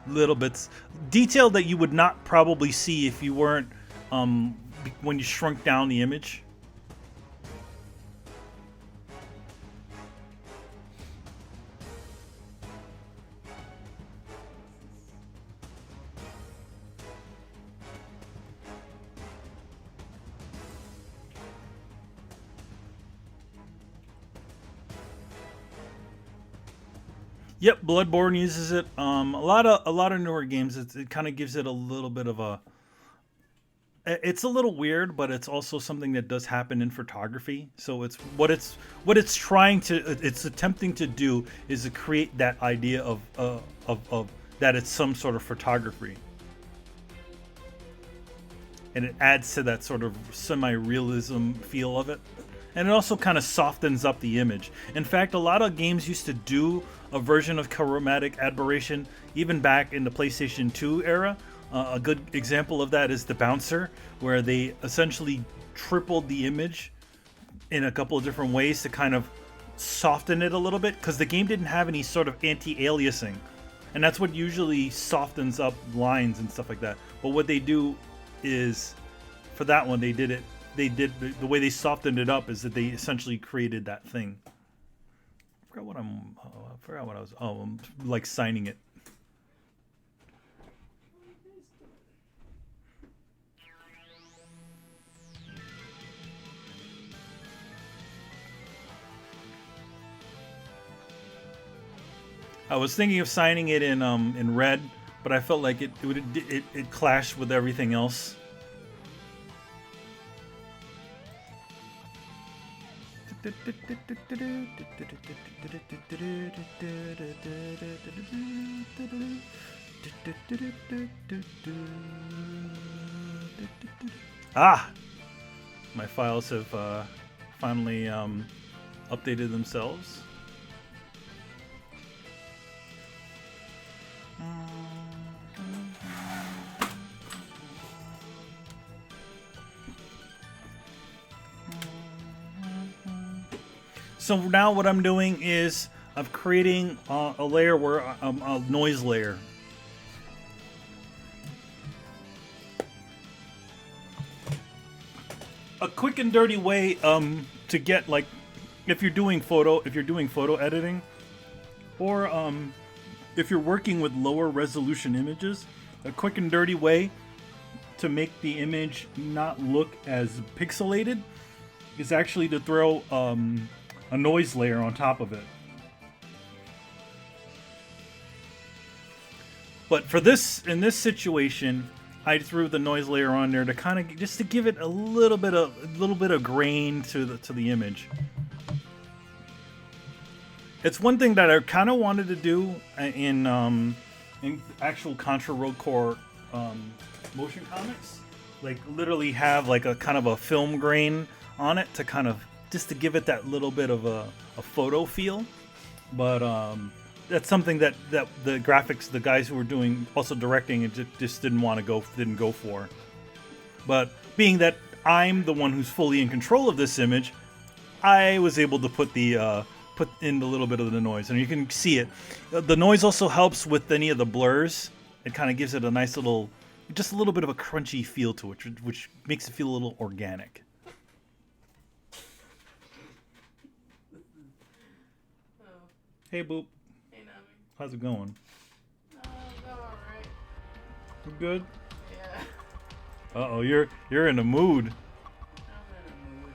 Little bits. Detail that you would not probably see if you weren't, when you shrunk down the image. Yep, Bloodborne uses it. A lot of newer games, it kind of gives it a little bit of a. It's a little weird, but it's also something that does happen in photography. So it's attempting to do is to create that idea of that it's some sort of photography, and it adds to that sort of semi-realism feel of it. And it also kind of softens up the image. In fact, a lot of games used to do a version of chromatic aberration, even back in the PlayStation 2 era. A good example of that is the Bouncer, where they essentially tripled the image in a couple of different ways to kind of soften it a little bit, because the game didn't have any sort of anti-aliasing. And that's what usually softens up lines and stuff like that. But what they do is, for that one, they did the way they softened it up is that they essentially created that thing. I forgot what I was. Oh, I'm like signing it. I was thinking of signing it in red, but I felt like it clashed with everything else. Ah! My files have finally updated themselves. So now what I'm doing is I'm creating a layer where a noise layer. A quick and dirty way to get, like, if you're doing photo editing, or if you're working with lower resolution images, a quick and dirty way to make the image not look as pixelated is actually to throw a noise layer on top of it. But for this, in this situation, I threw the noise layer on there to kind of just to give it a little bit of grain to the image. It's one thing that I kind of wanted to do in actual Contra Road Core motion comics, like literally have like a kind of a film grain on it to kind of just to give it that little bit of a photo feel. But that's something that the graphics, the guys who were doing also directing it just didn't go for. But being that I'm the one who's fully in control of this image, I was able to put in a little bit of the noise, and you can see it. The noise also helps with any of the blurs. It kind of gives it a nice little, just a little bit of a crunchy feel to it, which makes it feel a little organic. Hey, Boop. Hey, Nami. How's it going? Alright. You good? Yeah. Uh-oh, you're in a mood. I'm in a mood.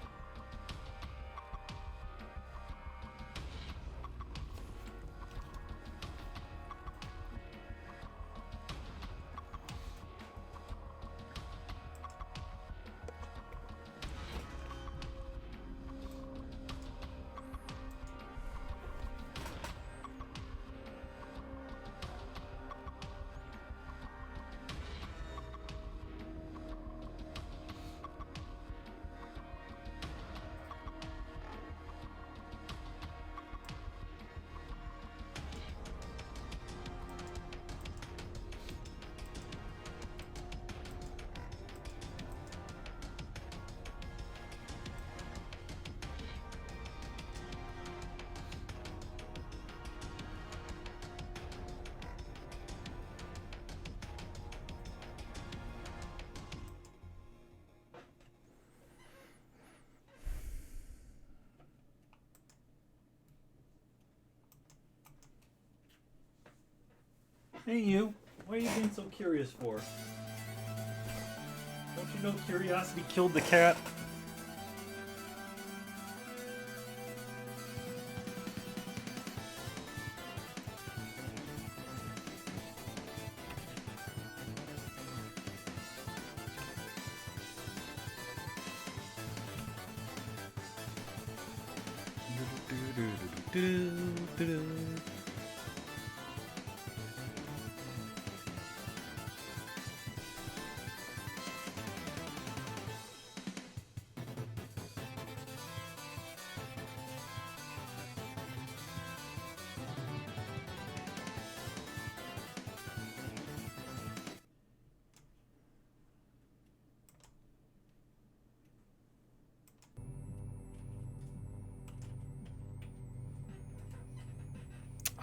Hey you, what are you being so curious for? Don't you know curiosity killed the cat?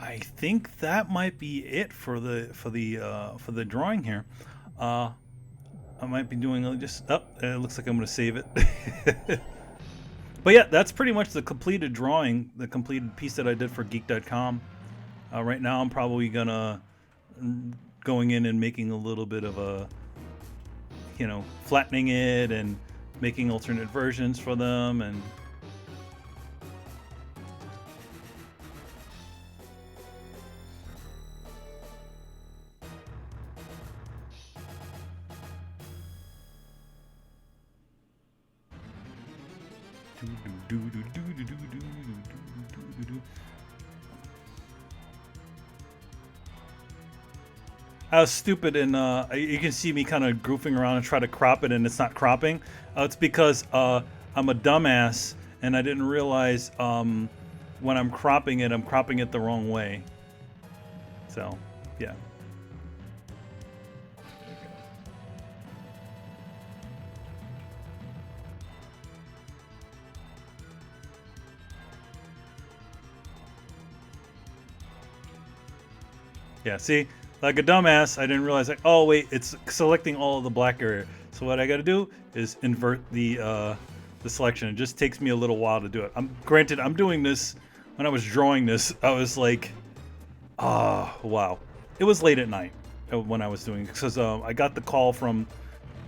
I think that might be it for the drawing here. Uh, I might be doing just it looks like I'm going to save it. But yeah, that's pretty much the completed drawing, the completed piece that I did for Geek.com. Right now, I'm probably gonna going in and making a little bit of a, flattening it and making alternate versions for them and. I was stupid and you can see me kind of goofing around and try to crop it and it's not cropping. It's because I'm a dumbass and I didn't realize when I'm cropping it the wrong way. So, yeah. Yeah, see? Like a dumbass, I didn't realize, like, oh wait, it's selecting all of the black area. So what I gotta do is invert the selection. It just takes me a little while to do it. Granted, I'm doing this, when I was drawing this, I was like, wow. It was late at night when I was doing it, because I got the call from,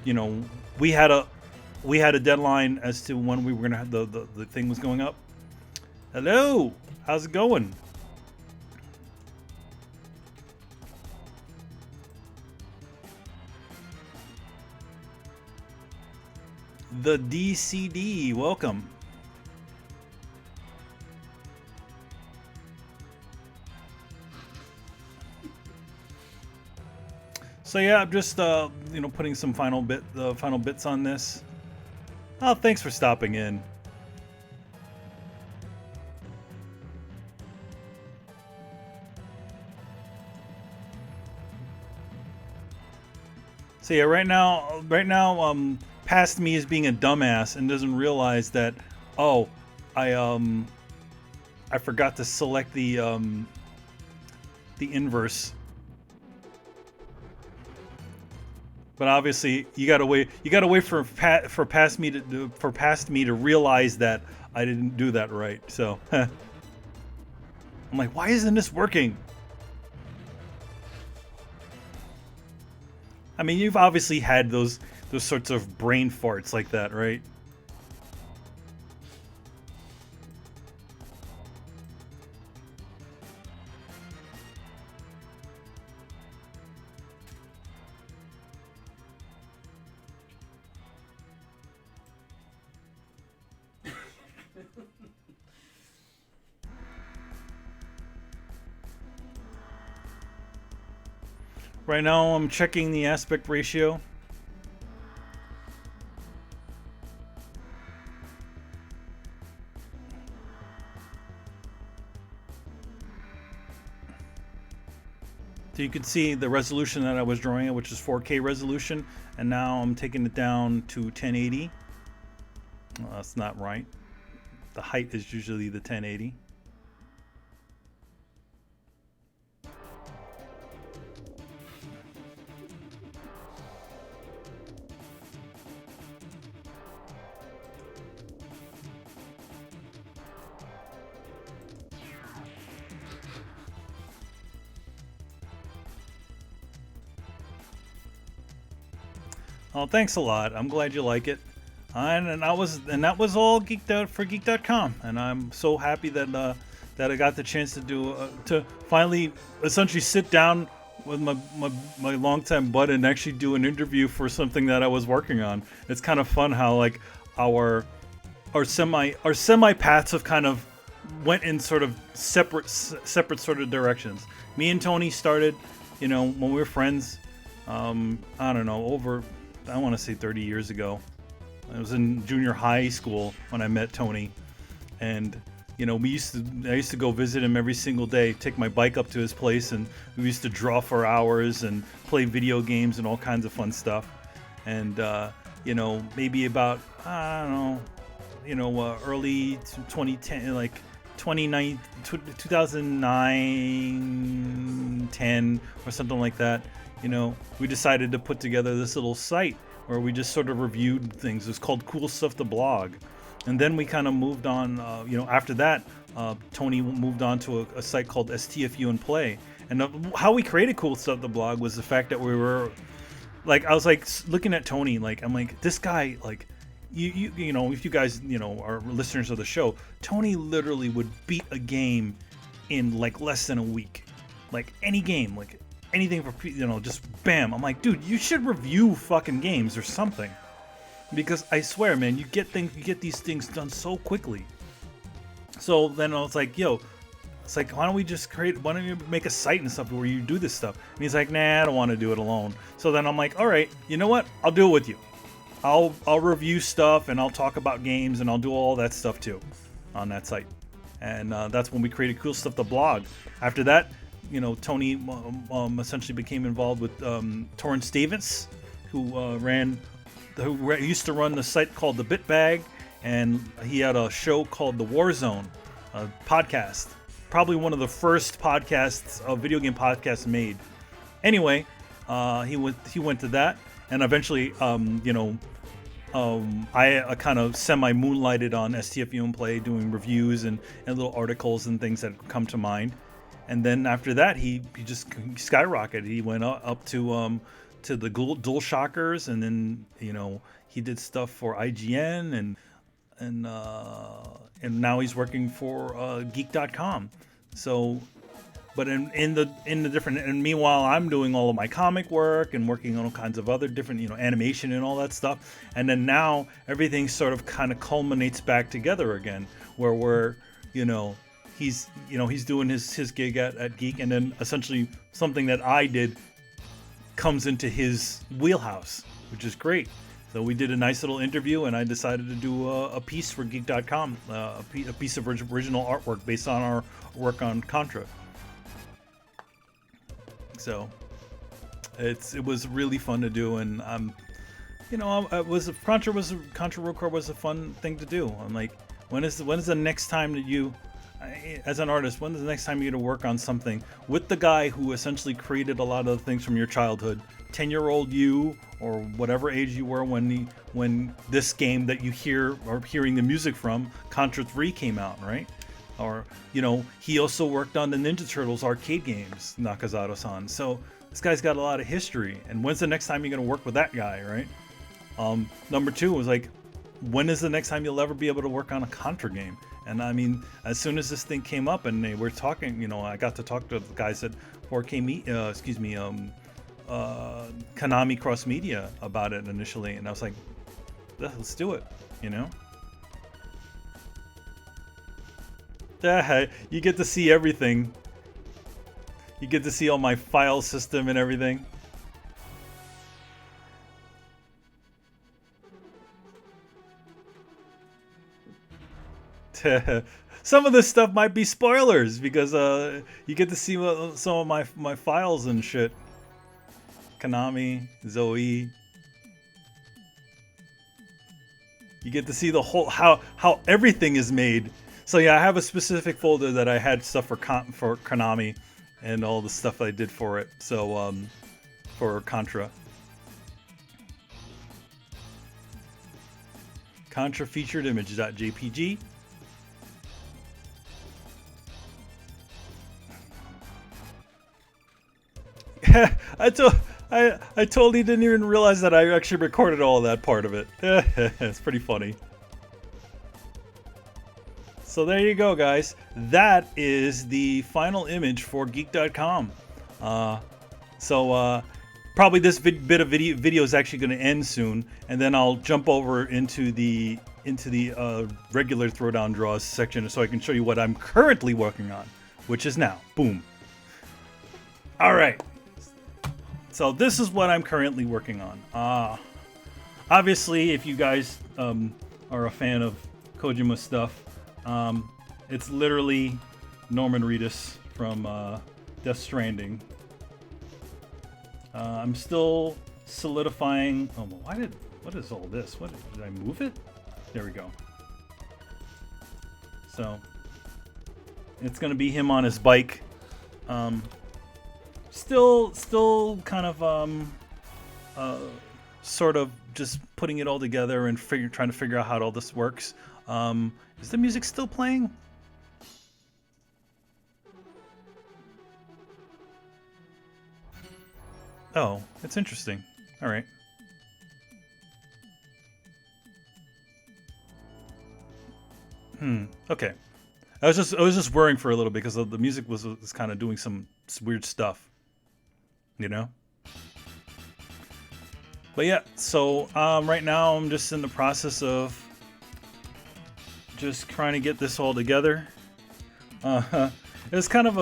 we had a deadline as to when we were gonna have the thing was going up. Hello, how's it going? The DCD, welcome. So yeah, I'm just putting some final bits on this. Oh, thanks for stopping in. So yeah, right now, past me is being a dumbass and doesn't realize that, oh, I forgot to select the inverse. But obviously, you gotta wait. You gotta wait for past me to realize that I didn't do that right. So I'm like, why isn't this working? I mean, you've obviously had those sorts of brain farts like that, right? Right now, I'm checking the aspect ratio. So you can see the resolution that I was drawing at, which is 4K resolution, and now I'm taking it down to 1080. Well, that's not right. The height is usually the 1080. Oh, thanks a lot. I'm glad you like it. And that was all geeked out for geek.com, and I'm so happy that that I got the chance to do to finally essentially sit down with my longtime bud and actually do an interview for something that I was working on. It's kind of fun how like our semi paths have kind of went in sort of separate sort of directions. Me and Tony started, when we were friends. I don't know, I want to say 30 years ago. I was in junior high school when I met Tony, and I used to go visit him every single day, take my bike up to his place, and we used to draw for hours and play video games and all kinds of fun stuff. And maybe about, I don't know, early 2010, like 2009, 10 or something like that. We decided to put together this little site where we just sort of reviewed things. It was called Cool Stuff the Blog. And then we kind of moved on, after that, Tony moved on to a site called STFU and Play. And how we created Cool Stuff the Blog was the fact that we were, like, I was like looking at Tony, like, I'm like, this guy, like, if you guys, are listeners of the show, Tony literally would beat a game in like less than a week. Like any game, like anything for, just bam. I'm like, dude, you should review fucking games or something. Because I swear, man, you get these things done so quickly. So then I was like, it's like, why don't you make a site and stuff where you do this stuff? And he's like, nah, I don't want to do it alone. So then I'm like, all right, you know what? I'll do it with you. I'll review stuff and I'll talk about games and I'll do all that stuff too on that site. And that's when we created Cool Stuff the Blog. After that, Tony essentially became involved with Torrance Davis, who used to run the site called The Bit Bag, and he had a show called The War Zone, a podcast. Probably one of the first podcasts, video game podcasts made. Anyway, he went to that, and eventually, I kind of semi-moonlighted on STFU and Play, doing reviews and little articles and things that come to mind. And then after that, he just skyrocketed. He went up to the Dual Shockers, and then he did stuff for IGN, and now he's working for Geek.com. So, but in the different, and meanwhile I'm doing all of my comic work and working on all kinds of other different animation and all that stuff. And then now everything sort of kind of culminates back together again, where we're he's doing his gig at Geek, and then essentially something that I did comes into his wheelhouse, which is great. So we did a nice little interview, and I decided to do a piece for Geek.com, a piece of original artwork based on our work on Contra. So it was really fun to do, and Contra Road Car was a fun thing to do. I'm like, when is the next time that you, as an artist, when is the next time you're gonna work on something with the guy who essentially created a lot of the things from your childhood, 10-year-old you, or whatever age you were when this game that you are hearing the music from, Contra 3, came out, right? Or he also worked on the Ninja Turtles arcade games, Nakazato-san. So this guy's got a lot of history. And when's the next time you're gonna work with that guy, right? Number two was like, when is the next time you'll ever be able to work on a Contra game? And I mean, as soon as this thing came up and they were talking, I got to talk to the guys at Konami Cross Media about it initially, and I was like, let's do it, Yeah, you get to see everything. You get to see all my file system and everything. Some of this stuff might be spoilers because you get to see some of my files and shit. Konami, Zoe. You get to see the whole how everything is made. So yeah, I have a specific folder that I had stuff for Konami and all the stuff I did for it. So for Contra. Contra featured image.jpg. I I totally didn't even realize that I actually recorded all of that part of it. It's pretty funny. So there you go, guys. That is the final image for Geek.com. Probably this bit of video is actually going to end soon, and then I'll jump over into the regular Throwdown draws section so I can show you what I'm currently working on, which is now. Boom. All right. So this is what I'm currently working on. Obviously, if you guys are a fan of Kojima stuff, it's literally Norman Reedus from Death Stranding. I'm still solidifying. Oh, what is all this? Did I move it? There we go. So it's gonna be him on his bike. Still kind of sort of just putting it all together and trying to figure out how all this works. Is the music still playing? Oh, it's interesting. All right. Okay. I was just worrying for a little bit because the music was kind of doing some weird stuff, you know. But yeah, so right now I'm just in the process of just trying to get this all together. It's kind of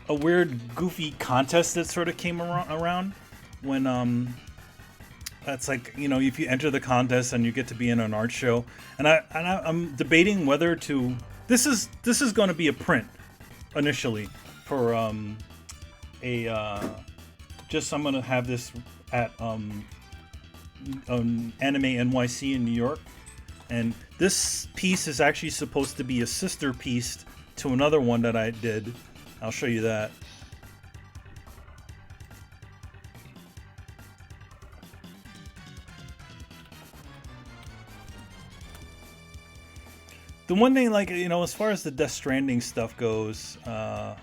a weird, goofy contest that sort of came around when that's like, you know, if you enter the contest and you get to be in an art show, and I'm debating whether to. This is going to be a print initially for just I'm going to have this at Anime NYC in New York, and this piece is actually supposed to be a sister piece to another one that I did. I'll show you that. The one thing, like, you know, as far as the Death Stranding stuff goes, let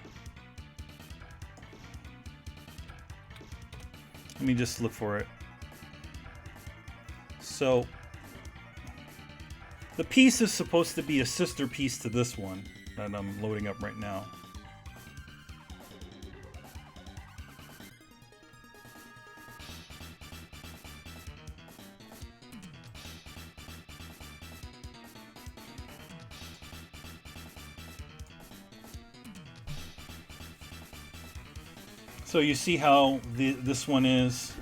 me just look for it. So, the piece is supposed to be a sister piece to this one that I'm loading up right now. So you see how this one is,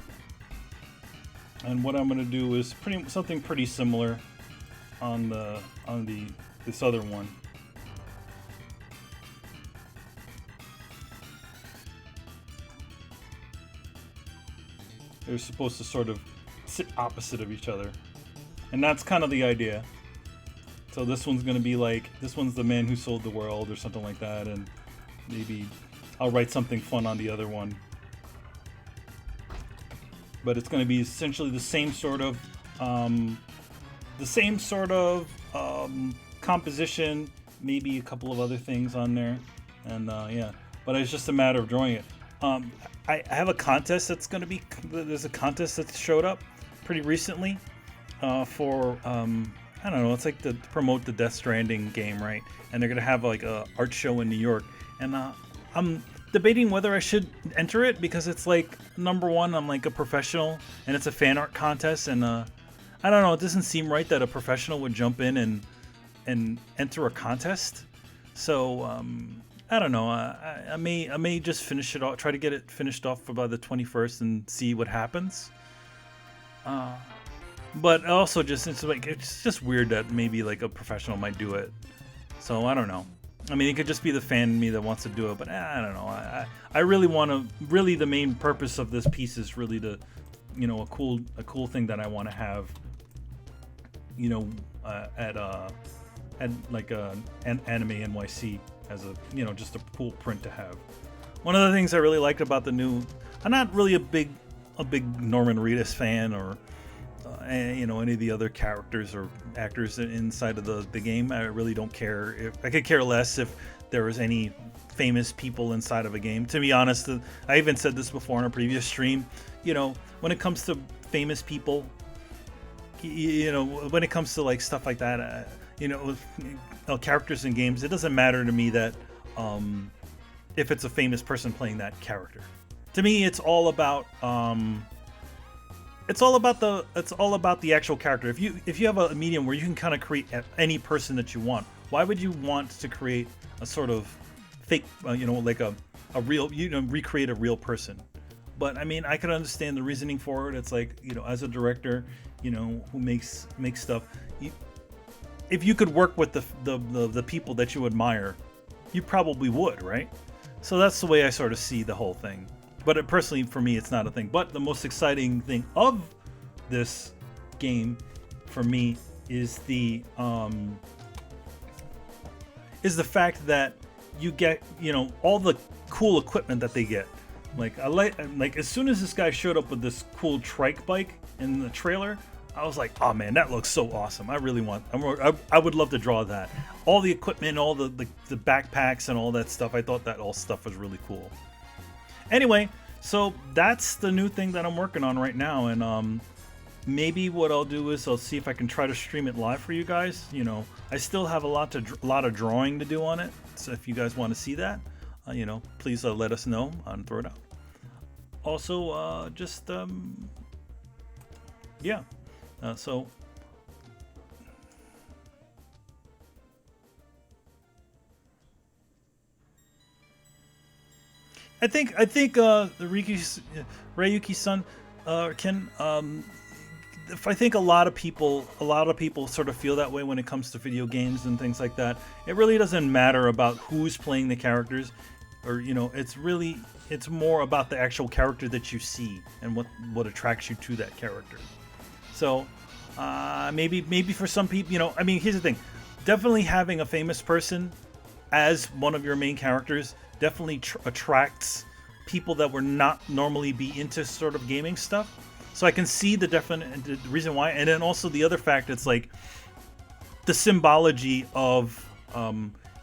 and what I'm going to do is something pretty similar on this other one. They're supposed to sort of sit opposite of each other, and that's kind of the idea. So this one's going to be like, this one's the man who sold the world or something like that, and maybe I'll write something fun on the other one. But it's going to be essentially the same sort of composition, maybe a couple of other things on there, and yeah. But it's just a matter of drawing it. I have a contest that's going to be. There's a contest that showed up pretty recently for I don't know. It's like to promote the Death Stranding game, right? And they're going to have like a art show in New York, and I'm debating whether I should enter it because it's like, number one, I'm like a professional and it's a fan art contest, and I don't know, it doesn't seem right that a professional would jump in and enter a contest. So I don't know. I may just finish it off, try to get it finished off by the 21st and see what happens. But also just it's just weird that maybe like a professional might do it. So I don't know. I mean, it could just be the fan in me that wants to do it, but I don't know. I really want to. Really, the main purpose of this piece is really to, you know, a cool thing that I want to have. You know, at like an Anime NYC as a, you know, just a cool print to have. One of the things I really liked about the new, I'm not really a big Norman Reedus fan or you know, any of the other characters or actors inside of the game. I really don't care. I could care less if there was any famous people inside of a game. To be honest, I even said this before in a previous stream. You know, when it comes to famous people, you know, when it comes to like stuff like that, you know, characters in games, it doesn't matter to me that if it's a famous person playing that character. To me, it's all about the actual character. If you have a medium where you can kind of create any person that you want, why would you want to create a sort of fake, you know, like a real, you know, recreate a real person? But I mean, I can understand the reasoning for it. It's like, you know, as a director, you know, who makes stuff, if you could work with the people that you admire, you probably would, right? So that's the way I sort of see the whole thing. But personally, for me, it's not a thing. But the most exciting thing of this game, for me, is the fact that you get, you know, all the cool equipment that they get. Like as soon as this guy showed up with this cool trike bike in the trailer, I was like, oh man, that looks so awesome. I really want. I would love to draw that. All the equipment, all the backpacks and all that stuff. I thought that all stuff was really cool. Anyway, so that's the new thing that I'm working on right now, and maybe what I'll do is I'll see if I can try to stream it live for you guys. You know, I still have a lot of drawing to do on it, so if you guys want to see that, you know, please let us know on Throwdown. Also, just yeah, so. I think the Ryuki-san can. I think a lot of people sort of feel that way when it comes to video games and things like that. It really doesn't matter about who's playing the characters, or you know, it's more about the actual character that you see and what attracts you to that character. So maybe for some people, you know, I mean, here's the thing: definitely having a famous person as one of your main characters definitely attracts people that would not normally be into sort of gaming stuff. So I can see the reason why. And then also the other fact, it's like the symbology of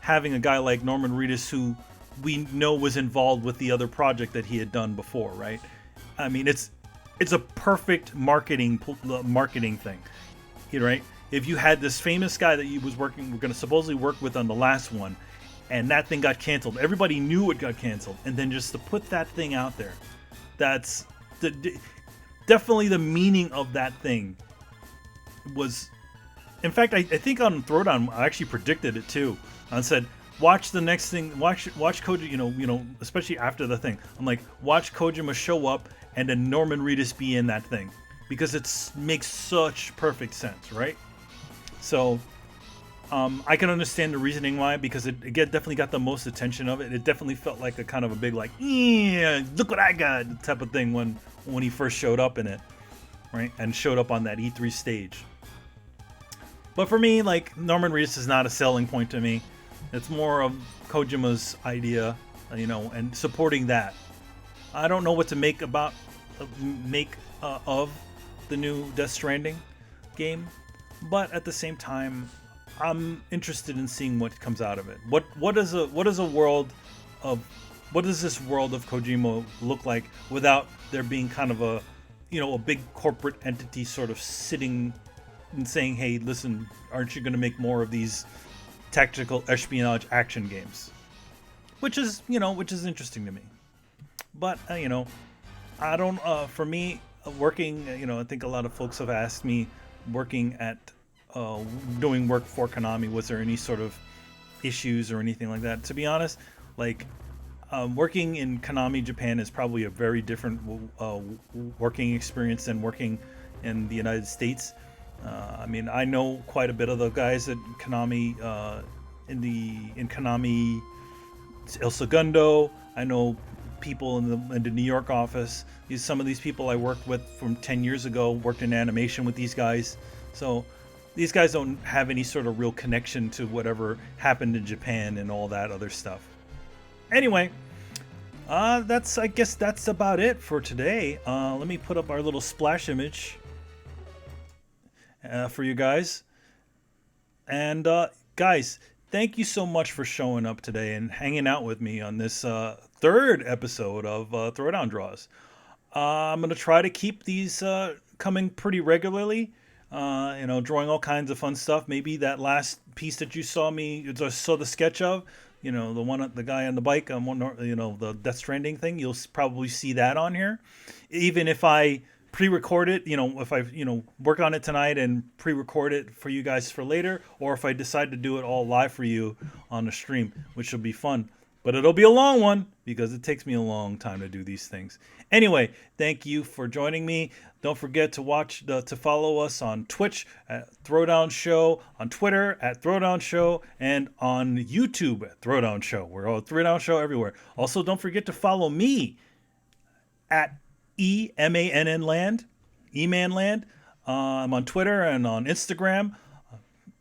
having a guy like Norman Reedus, who we know was involved with the other project that he had done before, right? I mean, it's a perfect marketing thing, right? If you had this famous guy that you we're going to supposedly work with on the last one, and that thing got canceled. Everybody knew it got canceled, and then just to put that thing out there, that's definitely the meaning of that thing. Was, in fact, I think on Throwdown I actually predicted it too. I said, watch the next thing, watch Kojima, you know, especially after the thing. I'm like, watch Kojima show up, and then Norman Reedus be in that thing, because it makes such perfect sense, right? So. I can understand the reasoning why, because it definitely got the most attention of it. It definitely felt like a kind of a big, like, yeah, look what I got type of thing when he first showed up in it, right? And showed up on that E3 stage. But for me, like, Norman Reedus is not a selling point to me. It's more of Kojima's idea, you know, and supporting that. I don't know what to make of the new Death Stranding game, but at the same time, I'm interested in seeing what comes out of it. What does this world of Kojima look like without there being kind of a, you know, a big corporate entity sort of sitting and saying, hey, listen, aren't you going to make more of these tactical espionage action games? Which is interesting to me. But you know, I don't. For me, working, you know, I think a lot of folks have asked me, working at. Doing work for Konami, was there any sort of issues or anything like that? To be honest, like working in Konami Japan is probably a very different working experience than working in the United States. I mean, I know quite a bit of the guys at Konami, in Konami El Segundo. I know people in the New York office. Some of these people I worked with from 10 years ago worked in animation with these guys. So these guys don't have any sort of real connection to whatever happened in Japan and all that other stuff. Anyway, I guess that's about it for today. Let me put up our little splash image for you guys. And guys, thank you so much for showing up today and hanging out with me on this third episode of Throwdown Draws. I'm going to try to keep these coming pretty regularly. Drawing all kinds of fun stuff. Maybe that last piece that you saw the sketch of, the guy on the bike, the Death Stranding thing. You'll probably see that on here, even if I pre-record it. If I work on it tonight and pre-record it for you guys for later, or if I decide to do it all live for you on the stream, which will be fun. But it'll be a long one because it takes me a long time to do these things. Anyway, thank you for joining me. Don't forget to follow us on Twitch at Throwdown Show, on Twitter at Throwdown Show, and on YouTube at Throwdown Show. We're all Throwdown Show everywhere. Also, don't forget to follow me at EMANN Land, Eman Land. I'm on Twitter and on Instagram.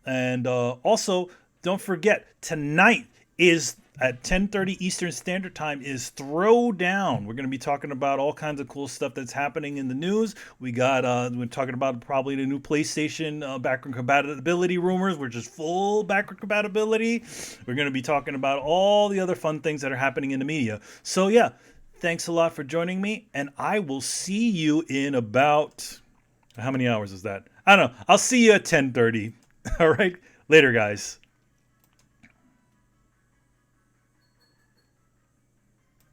And also, don't forget, tonight is at 10:30 Eastern Standard Time is Throwdown. We're going to be talking about all kinds of cool stuff that's happening in the news. We're talking about probably the new PlayStation backward compatibility rumors, which is full backward compatibility. We're going to be talking about all the other fun things that are happening in the media. So yeah, thanks a lot for joining me, and I will see you in about, how many hours is that? I don't know. I'll see you at 10:30. All right, later, guys.